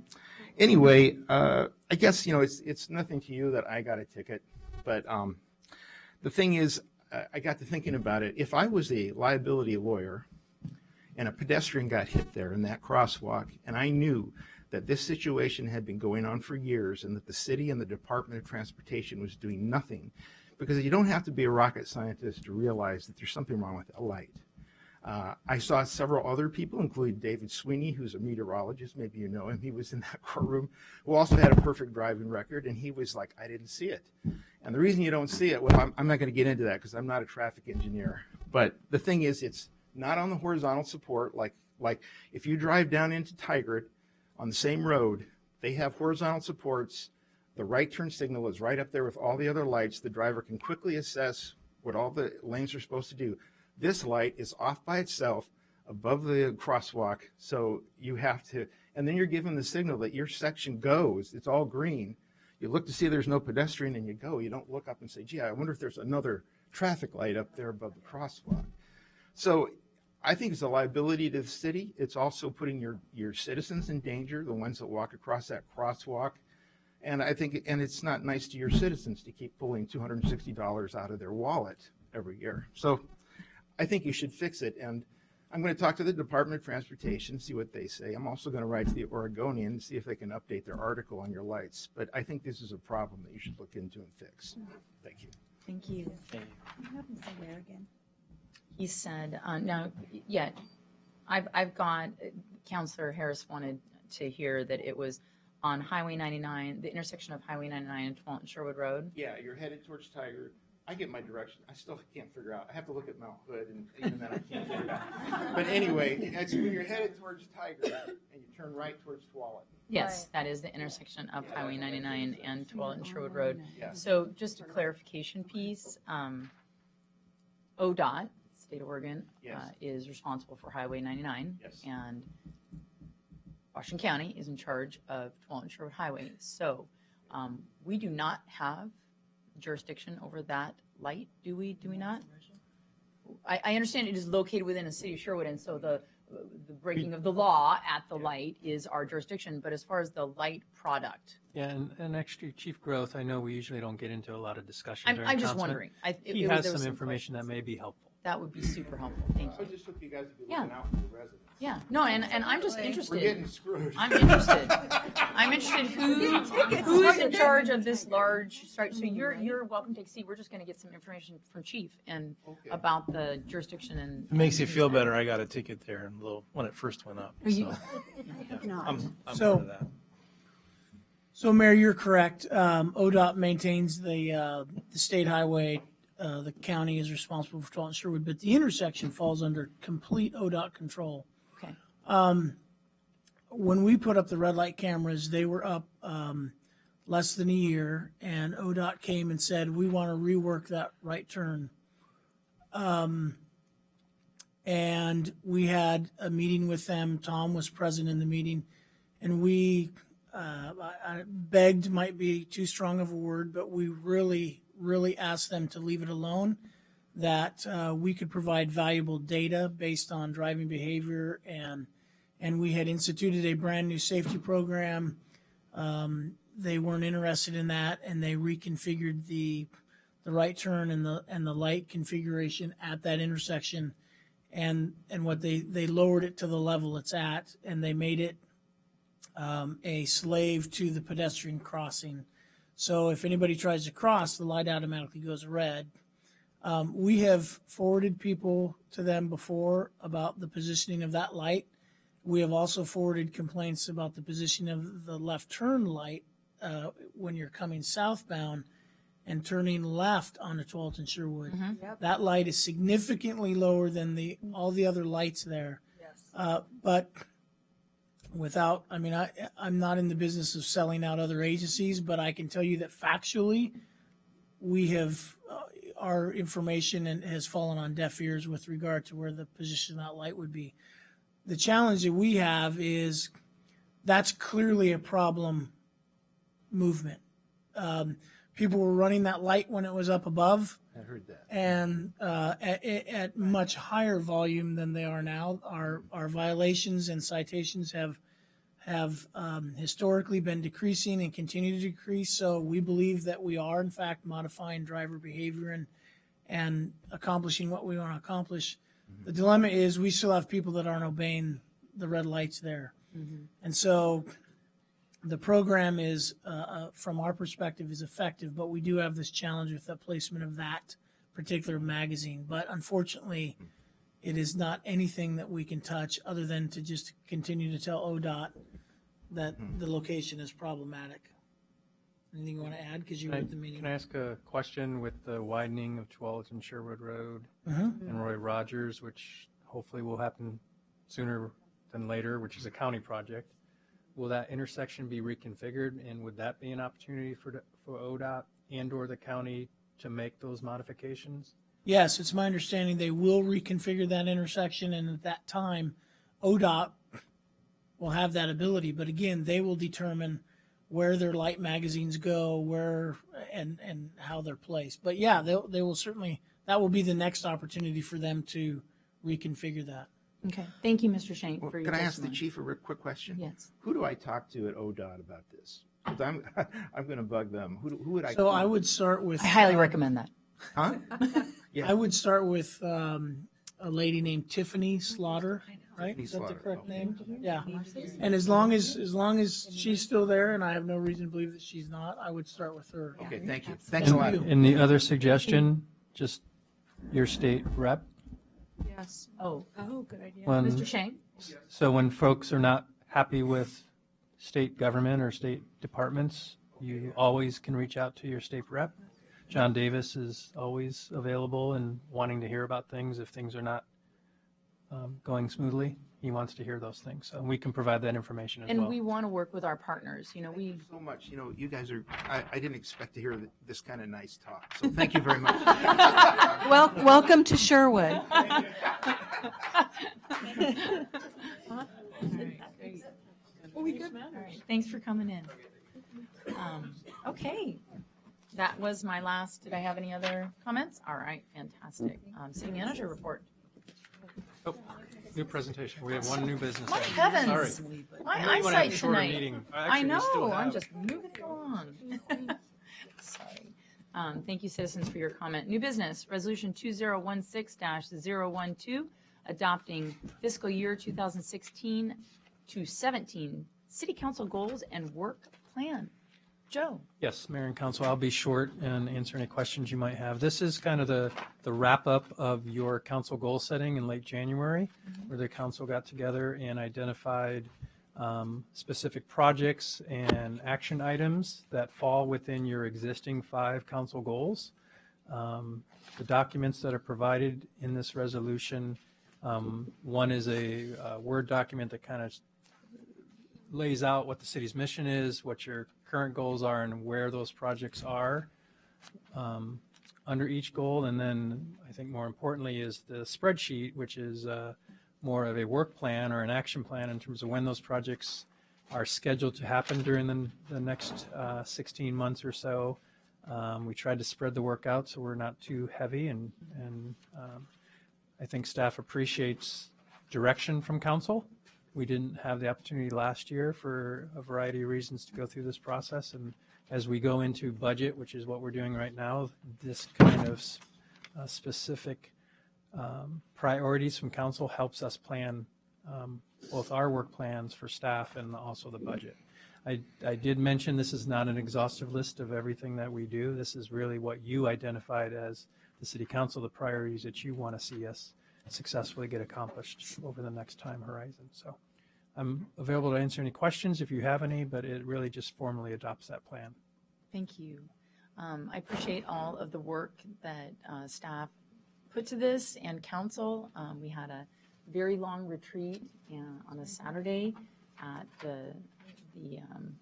anyway, I guess, it's nothing to you that I got a ticket, but the thing is, I got to thinking about it. If I was a liability lawyer and a pedestrian got hit there in that crosswalk, and I knew that this situation had been going on for years and that the city and the Department of Transportation was doing nothing, because you don't have to be a rocket scientist to realize that there's something wrong with that light. I saw several other people, including David Sweeney, who's a meteorologist, maybe you know him. He was in that courtroom, who also had a perfect driving record, and he was like, I didn't see it. And the reason you don't see it, well, I'm not going to get into that because I'm not a traffic engineer. But the thing is, it's not on the horizontal support. Like if you drive down into Tigard on the same road, they have horizontal supports The right turn signal is right up there with all the other lights. The driver can quickly assess what all the lanes are supposed to do. This light is off by itself above the crosswalk, so you have to, and then you're given the signal that your section goes. It's all green. You look to see there's no pedestrian and you go. You don't look up and say, gee, I wonder if there's another traffic light up there above the crosswalk. So I think it's a liability to the city. It's also putting your citizens in danger, the ones that walk across that crosswalk. And I think, and it's not nice to your citizens to keep pulling $260 out of their wallet every year. So I think you should fix it. And I'm going to talk to the Department of Transportation, see what they say. I'm also going to write to the Oregonian and see if they can update their article on your lights. But I think this is a problem that you should look into and fix. Thank you. Thank you. What happened to where again? He said, no, yeah, I've got, Counselor Harris wanted to hear that it was on Highway 99, the intersection of Highway 99 and 12th and Sherwood Road. Yeah, you're headed towards Tiger. I get my direction. I still can't figure out. I have to look at Mount Hood, and even then I can't figure it out. But anyway, it's when you're headed towards Tiger and you turn right towards Tualatin. Yes, that is the intersection of Highway 99 and 12th and Sherwood Road. Yeah. So just a clarification piece, ODOT, State of Oregon, Yes. is responsible for Highway 99. Yes. And Washington County is in charge of 12th and Sherwood Highway. So we do not have jurisdiction over that light, do we? Do we not? I understand it is located within a city of Sherwood, and so the breaking of the law at the light is our jurisdiction. But as far as the light product, Yeah, and actually, Chief Growth, I know we usually don't get into a lot of discussion during I'm just council. wondering. He has some information that may be helpful. That would be super helpful. Thank I you. just hope you guys will be Yeah. looking out for the residents. Yeah, no, and I'm just interested. We're getting screwed. I'm interested. I'm interested who's in charge of this large strike. So you're welcome to take a seat. We're just going to get some information from Chief and Okay. about the jurisdiction and. It makes you feel better. I got a ticket there when it first went up. You- So I'm So- part of that. So, Mayor, you're correct. ODOT maintains the state highway. The county is responsible for 12th and Sherwood, but the intersection falls under complete ODOT control. Okay. When we put up the red light cameras, they were up less than a year, and ODOT came and said, we want to rework that right turn. And we had a meeting with them. Tom was present in the meeting, and we I begged might be too strong of a word, but we really asked them to leave it alone, that we could provide valuable data based on driving behavior, and we had instituted a brand new safety program. They weren't interested in that, and they reconfigured the right turn and the light configuration at that intersection, and what they lowered it to the level it's at, and they made it a slave to the pedestrian crossing. So if anybody tries to cross, the light automatically goes red. We have forwarded people to them before about the positioning of that light. We have also forwarded complaints about the positioning of the left turn light when you're coming southbound and turning left onto 12th and Sherwood. That light is significantly lower than all the other lights there. Yes. But without, I mean, I'm not in the business of selling out other agencies, but I can tell you that factually, we have, our information has fallen on deaf ears with regard to where the position of that light would be. The challenge that we have is that's clearly a problem movement. People were running that light when it was up above. I heard that. And at much higher volume than they are now. Our violations and citations have historically been decreasing and continue to decrease. So we believe that we are in fact modifying driver behavior and accomplishing what we want to accomplish. The dilemma is we still have people that aren't obeying the red lights there. And so the program is, from our perspective, is effective, but we do have this challenge with the placement of that particular magazine. But unfortunately, it is not anything that we can touch other than to just continue to tell ODOT that the location is problematic. Anything you want to add? Because you were at the meeting. Can I ask a question with the widening of 12th and Sherwood Road and Roy Rogers, which hopefully will happen sooner than later, which is a county project? will that intersection be reconfigured, and would that be an opportunity for ODOT and/or the county to make those modifications? Yes, it's my understanding they will reconfigure that intersection, and at that time, ODOT will have that ability. But again, they will determine where their light magazines go, where and how they're placed. But yeah, they will certainly. That will be the next opportunity for them to reconfigure that. Okay. Thank you, Mr. Shank, Well, for your can I ask the testimony. chief a quick question? Yes. Who do I talk to at ODOT about this? 'Cause I'm going to bug them. Who would I? So call? I would start with. I highly recommend that. Huh? Yeah. I would start with a lady named Tiffany Slaughter, right? Tiffany Is that the Slaughter, correct okay. name? Yeah. And as long as she's still there, and I have no reason to believe that she's not, I would start with her. Okay, thank you. Thanks a lot. And the other suggestion, just your state rep. Yes. Oh, good idea. When- Mr. Shank? So when folks are not happy with state government or state departments, you always can reach out to your state rep. John Davis is always available and wanting to hear about things if things are not going smoothly. He wants to hear those things. So we can provide that information as And well. we want to work with our partners. You know, we So much. You know, you guys are. I didn't expect to hear this kind of nice talk. So thank you very much. Welcome to Sherwood. All right, thanks for coming in. Okay, that was my last. Did I have any other comments? All right, fantastic. City manager report. Oh, new presentation. We have one new business. My item. heavens, Sorry. my I know you wanna have eyesight a shorter tonight. meeting. I Actually, we still know, I'm have- just moving it along. Sorry. Thank you, citizens, for your comment. New business, Resolution 2016-012, adopting fiscal year 2016 to 17 City Council goals and work plan. Joe? Yes, Mayor and Council, I'll be short and answer any questions you might have. This is kind of the wrap-up of your council goal setting in late January, where the council got together and identified specific projects and action items that fall within your existing 5 council goals. The documents that are provided in this resolution, one is a Word document that kind of lays out what the city's mission is, what your current goals are, and where those projects are under each goal. And then I think more importantly is the spreadsheet, which is more of a work plan or an action plan in terms of when those projects are scheduled to happen during the next 16 months or so. We tried to spread the work out so we're not too heavy, and I think staff appreciates direction from council. We didn't have the opportunity last year for a variety of reasons to go through this process, and as we go into budget, which is what we're doing right now, this kind of specific priorities from council helps us plan both our work plans for staff and also the budget. I did mention this is not an exhaustive list of everything that we do. This is really what you identified as the city council, the priorities that you want to see us successfully get accomplished over the next time horizon. So I'm available to answer any questions if you have any, but it really just formally adopts that plan. Thank you. I appreciate all of the work that staff put to this and council. We had a very long retreat on a Saturday at the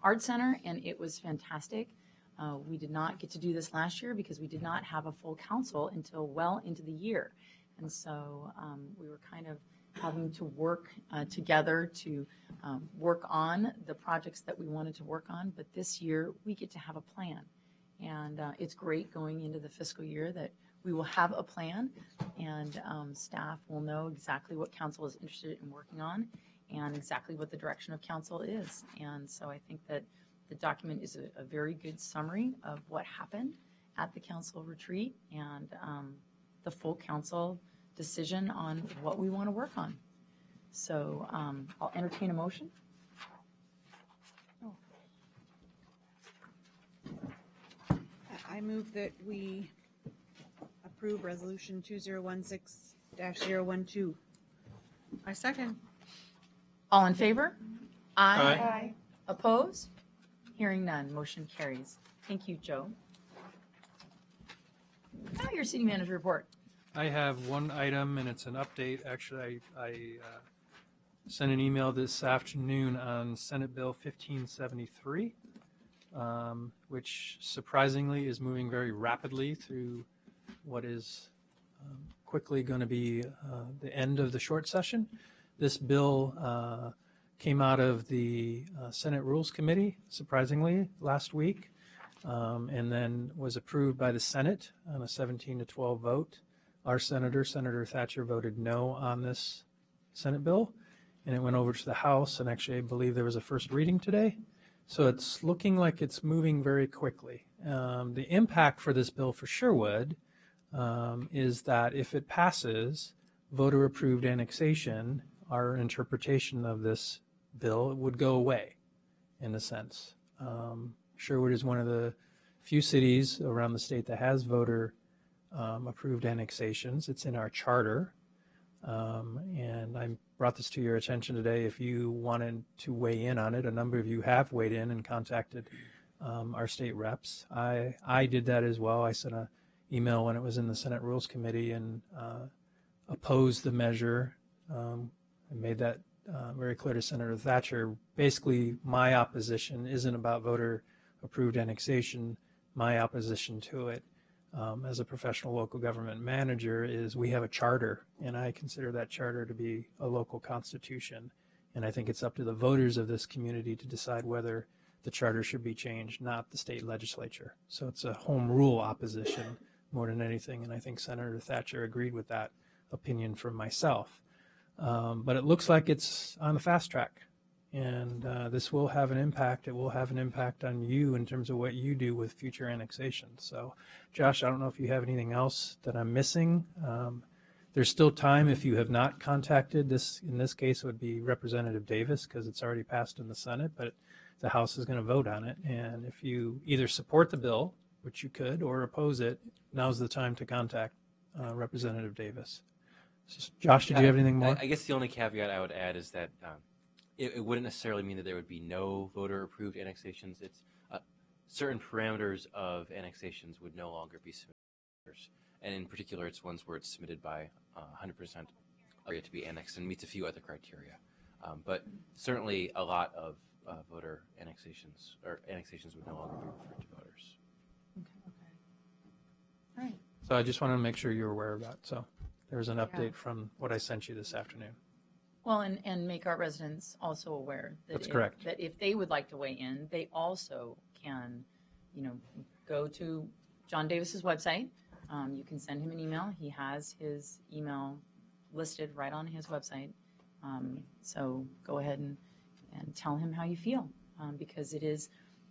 Art Center, and it was fantastic. We did not get to do this last year because we did not have a full council until well into the year. And so we were kind of having to work together to work on the projects that we wanted to work on. But this year we get to have a plan. And it's great going into the fiscal year that we will have a plan, and staff will know exactly what council is interested in working on and exactly what the direction of council is. And so I think that the document is a very good summary of what happened at the council retreat and the full council decision on what we want to work on. So I'll entertain a motion. I move that we approve Resolution 2016-012. I second. All in favor? Aye. Opposed? Hearing none, motion carries. Thank you, Joe. Now your city manager report. I have one item, and it's an update. Actually, I sent an email this afternoon on Senate Bill 1573, which surprisingly is moving very rapidly through what is quickly going to be the end of the short session. This bill came out of the Senate Rules Committee, surprisingly, last week, and then was approved by the Senate on a 17-12 vote. Our senator, Senator Thatcher, voted no on this Senate bill, and it went over to the House, and actually I believe there was a first reading today. So it's looking like it's moving very quickly. The impact for this bill for Sherwood is that if it passes, voter-approved annexation, our interpretation of this bill, would go away, in a sense. Sherwood is one of the few cities around the state that has voter-approved annexations. It's in our charter. And I brought this to your attention today. If you wanted to weigh in on it, a number of you have weighed in and contacted our state reps. I did that as well. I sent an email when it was in the Senate Rules Committee and opposed the measure. I made that very clear to Senator Thatcher. Basically, my opposition isn't about voter-approved annexation. My opposition to it as a professional local government manager is we have a charter, and I consider that charter to be a local constitution. And I think it's up to the voters of this community to decide whether the charter should be changed, not the state legislature. So it's a home rule opposition more than anything, and I think Senator Thatcher agreed with that opinion from myself. But it looks like it's on the fast track, and this will have an impact. It will have an impact on you in terms of what you do with future annexations. So, Josh, I don't know if you have anything else that I'm missing. There's still time if you have not contacted this. In this case, it would be Representative Davis because it's already passed in the Senate, but the House is going to vote on it. And if you either support the bill, which you could, or oppose it, now's the time to contact Representative Davis. Josh, did you have anything more? I guess the only caveat I would add is that it wouldn't necessarily mean that there would be no voter-approved annexations. It's certain parameters of annexations would no longer be submitted, and in particular, it's ones where it's submitted by 100% area to be annexed and meets a few other criteria. But certainly, a lot of voter annexations or annexations would no longer be referred to voters. All right. So I just wanted to make sure you're aware of that. So there's an update from what I sent you this afternoon. Well, and make our residents also aware that That's correct. That if they would like to weigh in, they also can, go to John Davis's website. You can send him an email. He has his email listed right on his website. So go ahead and tell him how you feel, because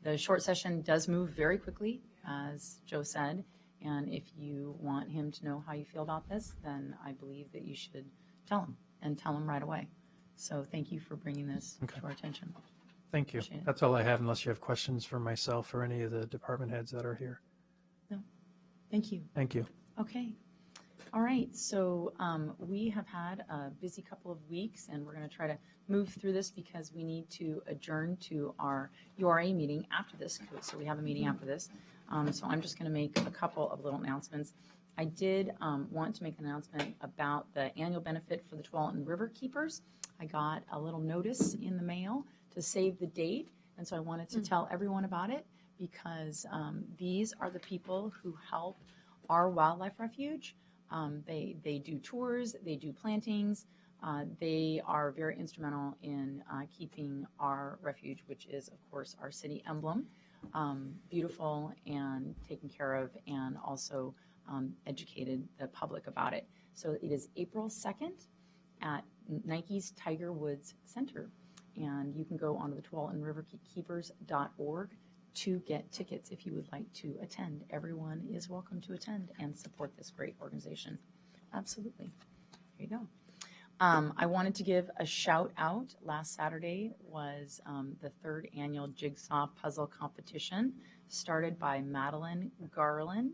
the short session does move very quickly, as Joe said. And if you want him to know how you feel about this, then I believe that you should tell him, and tell him right away. So thank you for bringing this to our attention. Thank you. That's all I have, unless you have questions for myself or any of the department heads that are here. No, thank you. Thank you. Okay. All right. So we have had a busy couple of weeks, and we're going to try to move through this because we need to adjourn to our URA meeting after this. So we have a meeting after this. So I'm just going to make a couple of little announcements. I did want to make an announcement about the annual benefit for the Tualatin River Keepers. I got a little notice in the mail to save the date, and so I wanted to tell everyone about it because these are the people who help our wildlife refuge. They do tours, they do plantings. They are very instrumental in keeping our refuge, which is, of course, our city emblem, beautiful and taken care of, and also educated the public about it. So it is April 2nd at Nike's Tiger Woods Center. And you can go onto the TualatinRiverKeepers.org to get tickets if you would like to attend. Everyone is welcome to attend and support this great organization. Absolutely. There you go. I wanted to give a shout out. Last Saturday was the third annual Jigsaw Puzzle Competition, started by Madeline Garland.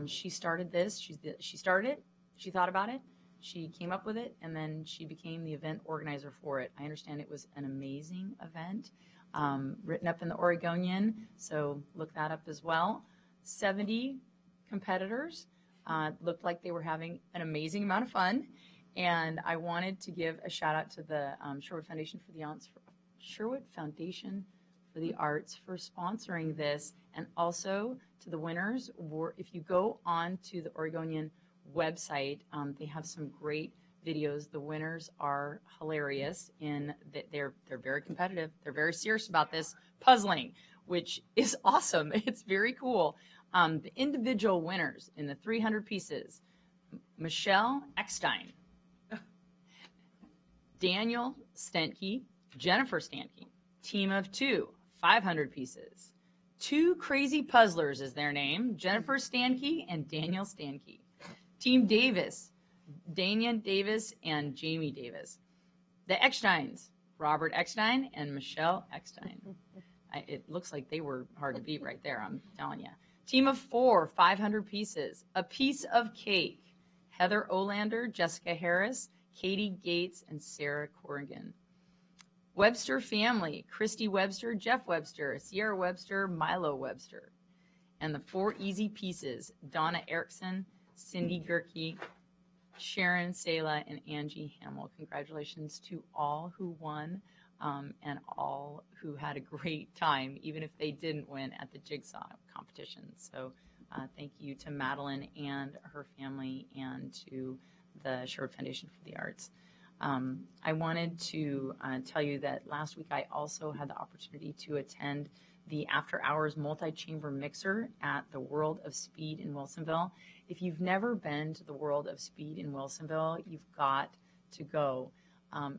She started this. She started it. She thought about it. She came up with it, and then she became the event organizer for it. I understand it was an amazing event, written up in the Oregonian, so look that up as well. 70 competitors. Looked like they were having an amazing amount of fun. And I wanted to give a shout out to the Sherwood Foundation for the Arts, for sponsoring this, and also to the winners. If you go on to the Oregonian website, they have some great videos. The winners are hilarious in that they're very competitive. They're very serious about this puzzling, which is awesome. It's very cool. The individual winners in the 300 pieces: Michelle Eckstein, Daniel Stenke, Jennifer Stanke. Team of 2, 500 pieces. Two Crazy Puzzlers is their name: Jennifer Stanke and Daniel Stanke. Team Davis, Danian Davis and Jamie Davis. The Ecksteins, Robert Eckstein and Michelle Eckstein. It looks like they were hard to beat right there, I'm telling you. Team of 4, 500 pieces. A Piece of Cake: Heather Olander, Jessica Harris, Katie Gates, and Sarah Corrigan. Webster family: Christy Webster, Jeff Webster, Sierra Webster, Milo Webster. And the 4 easy pieces: Donna Erickson, Cindy Gerke, Sharon Sela, and Angie Hamill. Congratulations to all who won and all who had a great time, even if they didn't win at the jigsaw competition. So thank you to Madeline and her family and to the Sherwood Foundation for the Arts. I wanted to tell you that last week I also had the opportunity to attend the After Hours Multi-Chamber Mixer at the World of Speed in Wilsonville. If you've never been to the World of Speed in Wilsonville, you've got to go.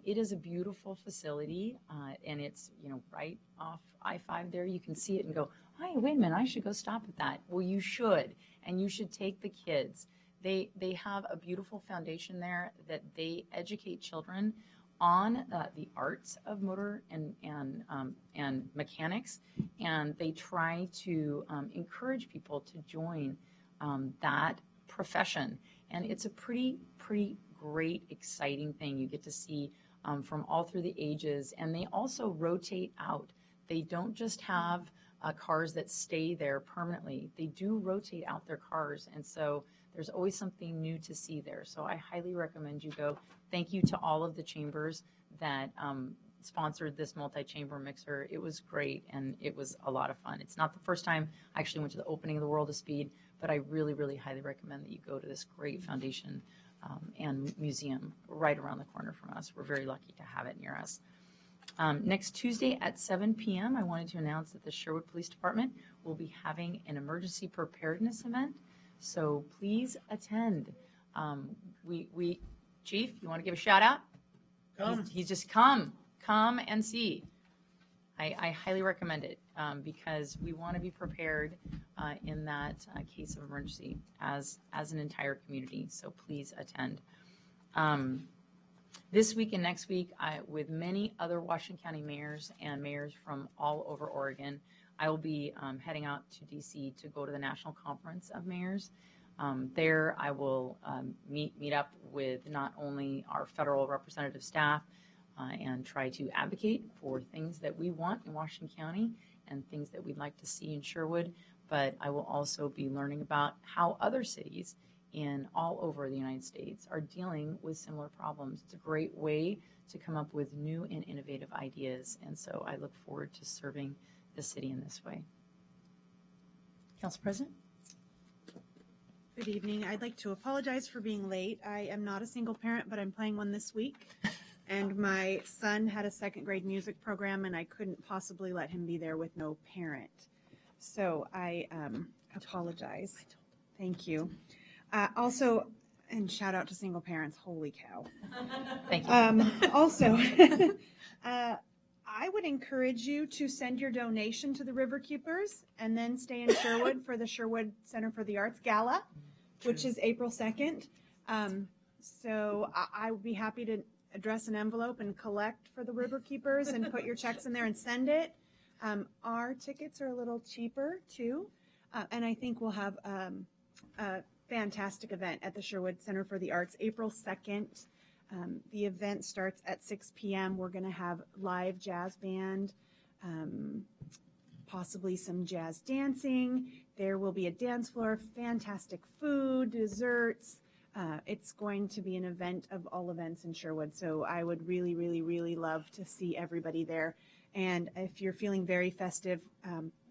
It is a beautiful facility, and it's right off I-5 there. You can see it and go, "Hey, wait a minute, I should go stop at that." Well, you should, and you should take the kids. They have a beautiful foundation there that they educate children on the arts of motor and mechanics, and they try to encourage people to join that profession. And it's a pretty great, exciting thing. You get to see from all through the ages, and they also rotate out. They don't just have cars that stay there permanently. They do rotate out their cars, and so there's always something new to see there. So I highly recommend you go. Thank you to all of the chambers that sponsored this multi-chamber mixer. It was great, and it was a lot of fun. It's not the first time I actually went to the opening of the World of Speed, but I really highly recommend that you go to this great foundation and museum right around the corner from us. We're very lucky to have it near us. Next Tuesday at 7 p.m., I wanted to announce that the Sherwood Police Department will be having an emergency preparedness event. So please attend. Chief, you want to give a shout out? Come. He's just come and see. I highly recommend it because we want to be prepared in that case of emergency as an entire community. So please attend. This week and next week, with many other Washington County mayors and mayors from all over Oregon, I will be heading out to DC to go to the National Conference of Mayors. There I will meet up with not only our federal representative staff and try to advocate for things that we want in Washington County and things that we'd like to see in Sherwood, but I will also be learning about how other cities in all over the United States are dealing with similar problems. It's a great way to come up with new and innovative ideas, and so I look forward to serving the city in this way. Council President? Good evening. I'd like to apologize for being late. I am not a single parent, but I'm playing one this week. And my son had a second grade music program, and I couldn't possibly let him be there with no parent. So I apologize. Thank you. Also, and shout out to single parents. Holy cow. Thank you. Also, I would encourage you to send your donation to the Riverkeepers and then stay in Sherwood for the Sherwood Center for the Arts Gala, which is April 2nd. So I would be happy to address an envelope and collect for the Riverkeepers and put your checks in there and send it. Our tickets are a little cheaper too. And I think we'll have a fantastic event at the Sherwood Center for the Arts, April 2nd. The event starts at 6 p.m. We're going to have live jazz band, possibly some jazz dancing. There will be a dance floor, fantastic food, desserts, It's going to be an event of all events in Sherwood, so I would really, really, really love to see everybody there. And if you're feeling very festive,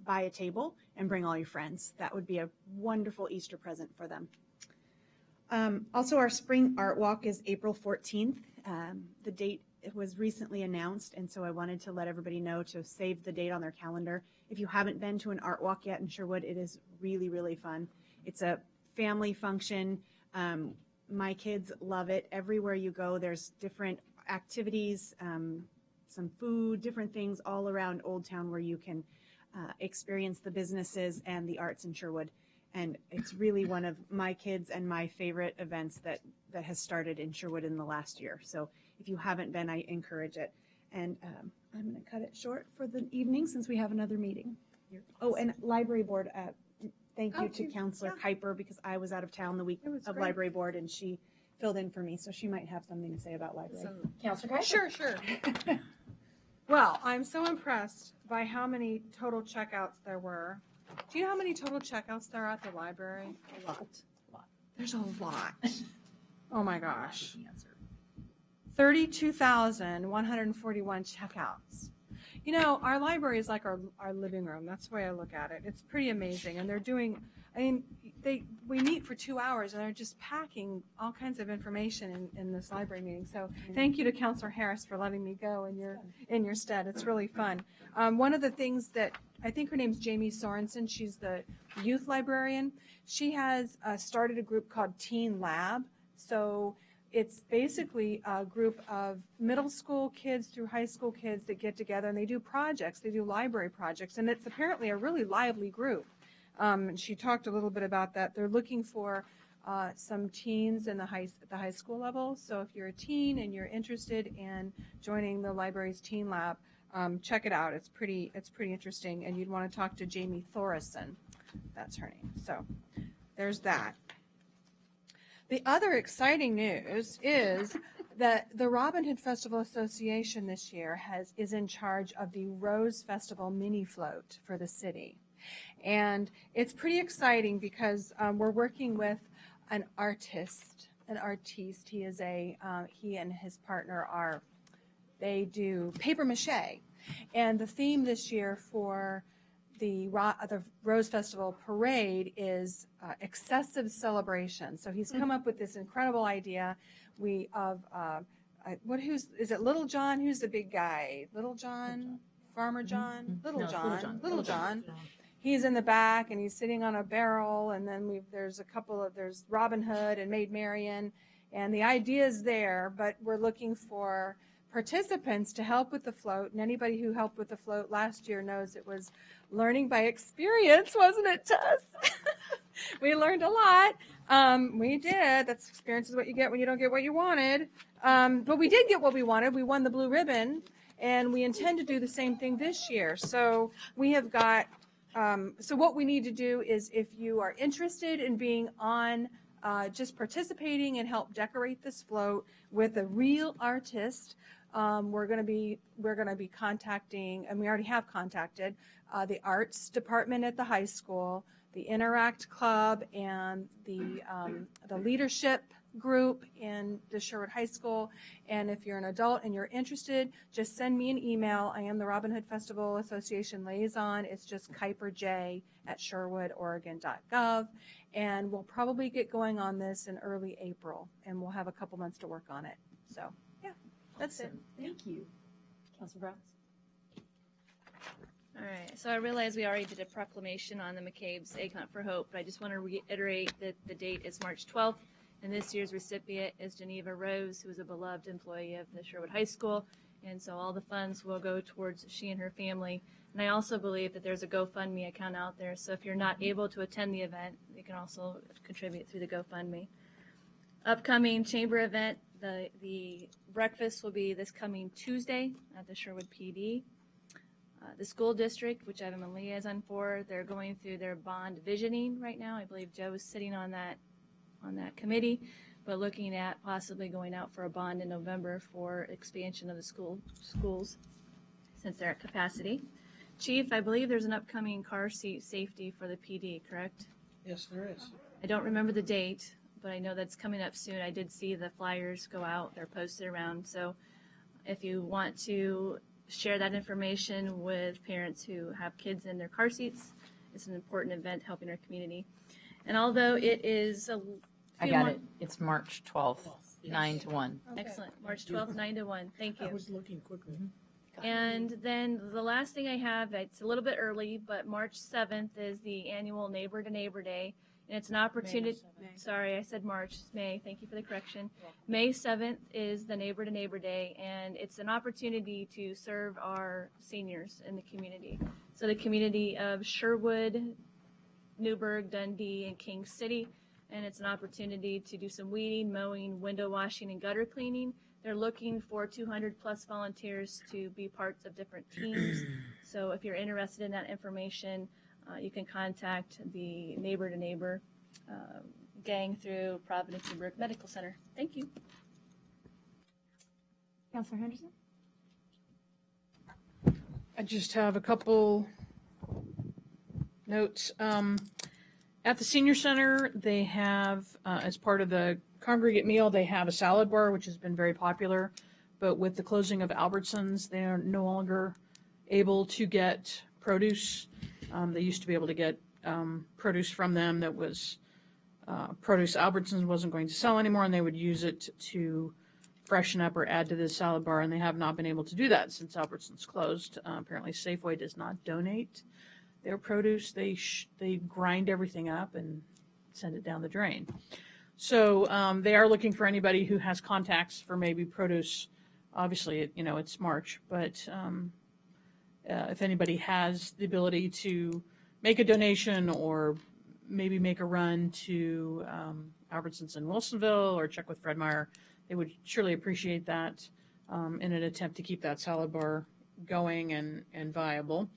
buy a table and bring all your friends. That would be a wonderful Easter present for them. Also, our spring art walk is April 14th. The date was recently announced, and so I wanted to let everybody know to save the date on their calendar. If you haven't been to an art walk yet in Sherwood, it is really, really fun. It's a family function. My kids love it. Everywhere you go, there's different activities, some food, different things all around Old Town where you can experience the businesses and the arts in Sherwood. And it's really one of my kids and my favorite events that has started in Sherwood in the last year. So if you haven't been, I encourage it. And I'm going to cut it short for the evening since we have another meeting. Oh, and library board, thank you to Counselor Kuiper, because I was out of town the week of great. library board and she filled in for me, so she might have something to say about library. Counselor Kuiper? Sure. Well, I'm so impressed by how many total checkouts there were. Do you know how many total checkouts there are at the library? A lot. There's a lot. Oh my gosh. 32,141 checkouts. You know, our library is like our living room. That's the way I look at it. It's pretty amazing. And they're doing, I mean, we meet for 2 hours and they're just packing all kinds of information in this library meeting. So thank you to Counselor Harris for letting me go in your stead. It's really fun. One of the things that, I think her name's Jamie Sorensen. She's the youth librarian. She has started a group called Teen Lab. So it's basically a group of middle school kids through high school kids that get together and they do projects. They do library projects, and it's apparently a really lively group. And she talked a little bit about that. They're looking for some teens in the high school level. So if you're a teen and you're interested in joining the library's Teen Lab, check it out. It's pretty interesting, and you'd want to talk to Jamie Thorison. That's her name. So there's that. The other exciting news is that the Robin Hood Festival Association this year is in charge of the Rose Festival mini float for the city. And it's pretty exciting because we're working with an artiste. He is he and his partner they do paper mache. And the theme this year for the Rose Festival parade is excessive celebration. So he's come up with this incredible idea. Is it Little John? Who's the big guy? Little John? Farmer John? Little John. He's in the back and he's sitting on a barrel, and then there's Robin Hood and Maid Marian, and the idea is there, but we're looking for participants to help with the float, and anybody who helped with the float last year knows it was learning by experience, wasn't it, Tess? We learned a lot. We did. That's experience is what you get when you don't get what you wanted. But we did get what we wanted. We won the blue ribbon, and we intend to do the same thing this year. So we have got, so what we need to do is, if you are interested in being on, just participating and help decorate this float with a real artist, we're going to be contacting, and we already have contacted the arts department at the high school, the Interact Club, and the leadership group in the Sherwood High School. And if you're an adult and you're interested, just send me an email. I am the Robin Hood Festival Association liaison. It's just kuiperj@sherwoodoregon.gov, and we'll probably get going on this in early April, and we'll have a couple months to work on it. So yeah, that's it. Thank you. Councilor Browns? All right, so I realize we already did a proclamation on the McCabe's Egg Hunt for Hope, but I just want to reiterate that the date is March 12th, and this year's recipient is Geneva Rose, who is a beloved employee of the Sherwood High School, and so all the funds will go towards she and her family. And I also believe that there's a GoFundMe account out there, so if you're not able to attend the event, you can also contribute through the GoFundMe. Upcoming chamber event, the breakfast will be this coming Tuesday at the Sherwood PD. The school district, which I'm a liaison for, they're going through their bond visioning right now. I believe Joe is sitting on that committee, but looking at possibly going out for a bond in November for expansion of the schools since they're at capacity. Chief, I believe there's an upcoming car seat safety for the PD, correct? Yes, there is. I don't remember the date, but I know that's coming up soon. I did see the flyers go out. They're posted around. So if you want to share that information with parents who have kids in their car seats, it's an important event helping our community. And although it is I got it. It's March 12th, 9 to 1. Excellent. March 12th, 9 to 1. Thank you. I was looking quickly. And then the last thing I have, it's a little bit early, but March 7th is the annual Neighbor to Neighbor Day. And it's an opportunity. Sorry, I said March. It's May. Thank you for the correction. May 7th is the Neighbor to Neighbor Day, and it's an opportunity to serve our seniors in the community. So the community of Sherwood, Newburgh, Dundee, and King City. And it's an opportunity to do some weeding, mowing, window washing, and gutter cleaning. They're looking for 200 plus volunteers to be parts of different teams. So if you're interested in that information, you can contact the Neighbor to Neighbor gang through Providence Newburgh Medical Center. Thank you. Councilor Henderson? I just have a couple notes. At the senior center, they have, as part of the congregate meal, they have a salad bar, which has been very popular. But with the closing of Albertsons, they are no longer able to get produce. They used to be able to get produce from them that was produce Albertsons wasn't going to sell anymore, and they would use it to freshen up or add to the salad bar, and they have not been able to do that since Albertsons closed. Apparently Safeway does not donate their produce. They grind everything up and send it down the drain. So they are looking for anybody who has contacts for maybe produce. Obviously, it's March, but if anybody has the ability to make a donation or maybe make a run to Albertsons in Wilsonville or check with Fred Meyer, they would surely appreciate that in an attempt to keep that salad bar going and viable.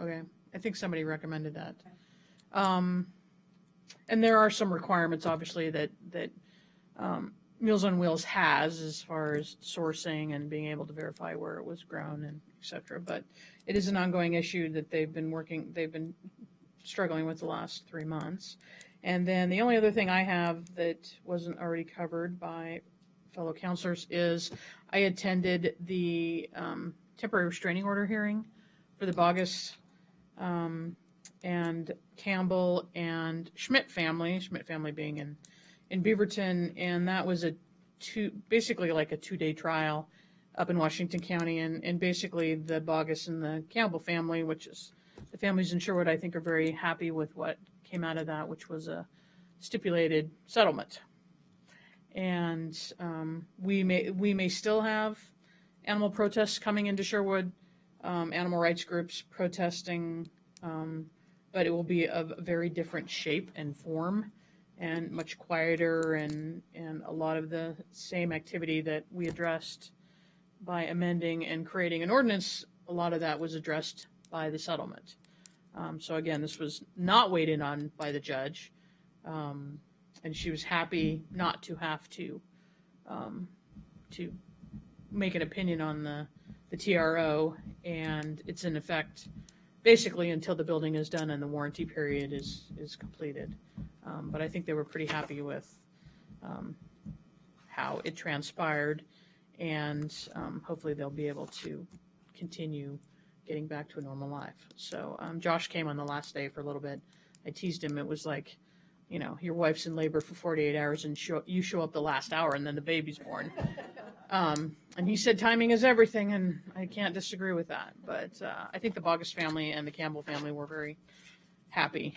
Okay, I think somebody recommended that. And there are some requirements, obviously, that Meals on Wheels has as far as sourcing and being able to verify where it was grown and et cetera. But it is an ongoing issue that they've been struggling with the last 3 months. And then the only other thing I have that wasn't already covered by fellow counselors is I attended the temporary restraining order hearing for the Bogus and Campbell and Schmidt family being in Beaverton, and that was basically like a 2-day trial up in Washington County, and basically the Bogus and the Campbell family, which is the families in Sherwood, I think are very happy with what came out of that, which was a stipulated settlement. And we may still have animal protests coming into Sherwood, animal rights groups protesting, but it will be of a very different shape and form and much quieter, and a lot of the same activity that we addressed by amending and creating an ordinance, a lot of that was addressed by the settlement. So again, this was not weighed in on by the judge, and she was happy not to have to make an opinion on the TRO, and it's in effect basically until the building is done and the warranty period is completed. But I think they were pretty happy with how it transpired, and hopefully they'll be able to continue getting back to a normal life. So Josh came on the last day for a little bit. I teased him. It was like, your wife's in labor for 48 hours and you show up the last hour and then the baby's born. And he said timing is everything, and I can't disagree with that. But I think the Bogus family and the Campbell family were very happy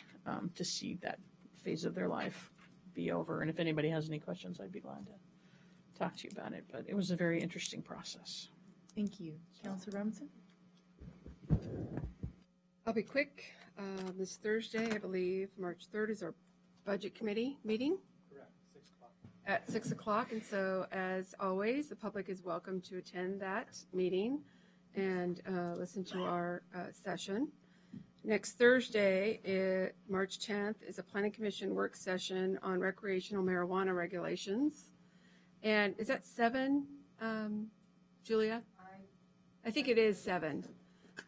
to see that phase of their life be over. And if anybody has any questions, I'd be glad to talk to you about it. But it was a very interesting process. Thank you. Councilor Robinson? I'll be quick. This Thursday, I believe, March 3rd, is our Budget Committee meeting. Correct, 6 o'clock. At 6 o'clock, and so as always, the public is welcome to attend that meeting and listen to our session. Next Thursday, March 10th, is a Planning Commission work session on recreational marijuana regulations. And is that 7, Julia? I think it is 7.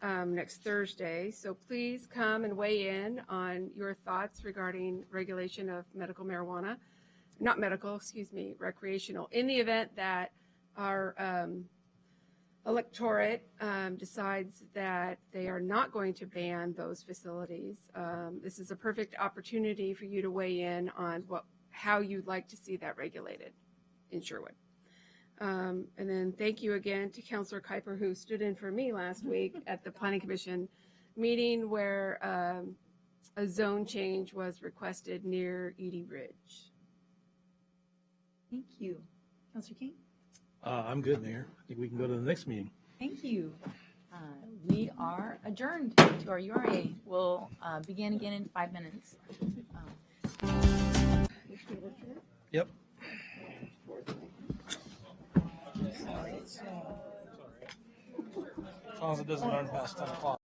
next Thursday. So please come and weigh in on your thoughts regarding regulation of medical marijuana, not medical, excuse me, recreational. In the event that our electorate decides that they are not going to ban those facilities, this is a perfect opportunity for you to weigh in on how you'd like to see that regulated in Sherwood. And then thank you again to Councilor Kuiper, who stood in for me last week at the Planning Commission meeting where a zone change was requested near Edie Ridge. Thank you. Councilor King? I'm good, Mayor. I think we can go to the next meeting. Thank you. We are adjourned to our URA. We'll begin again in 5 minutes. Yep. As long as it doesn't run past 10 o'clock.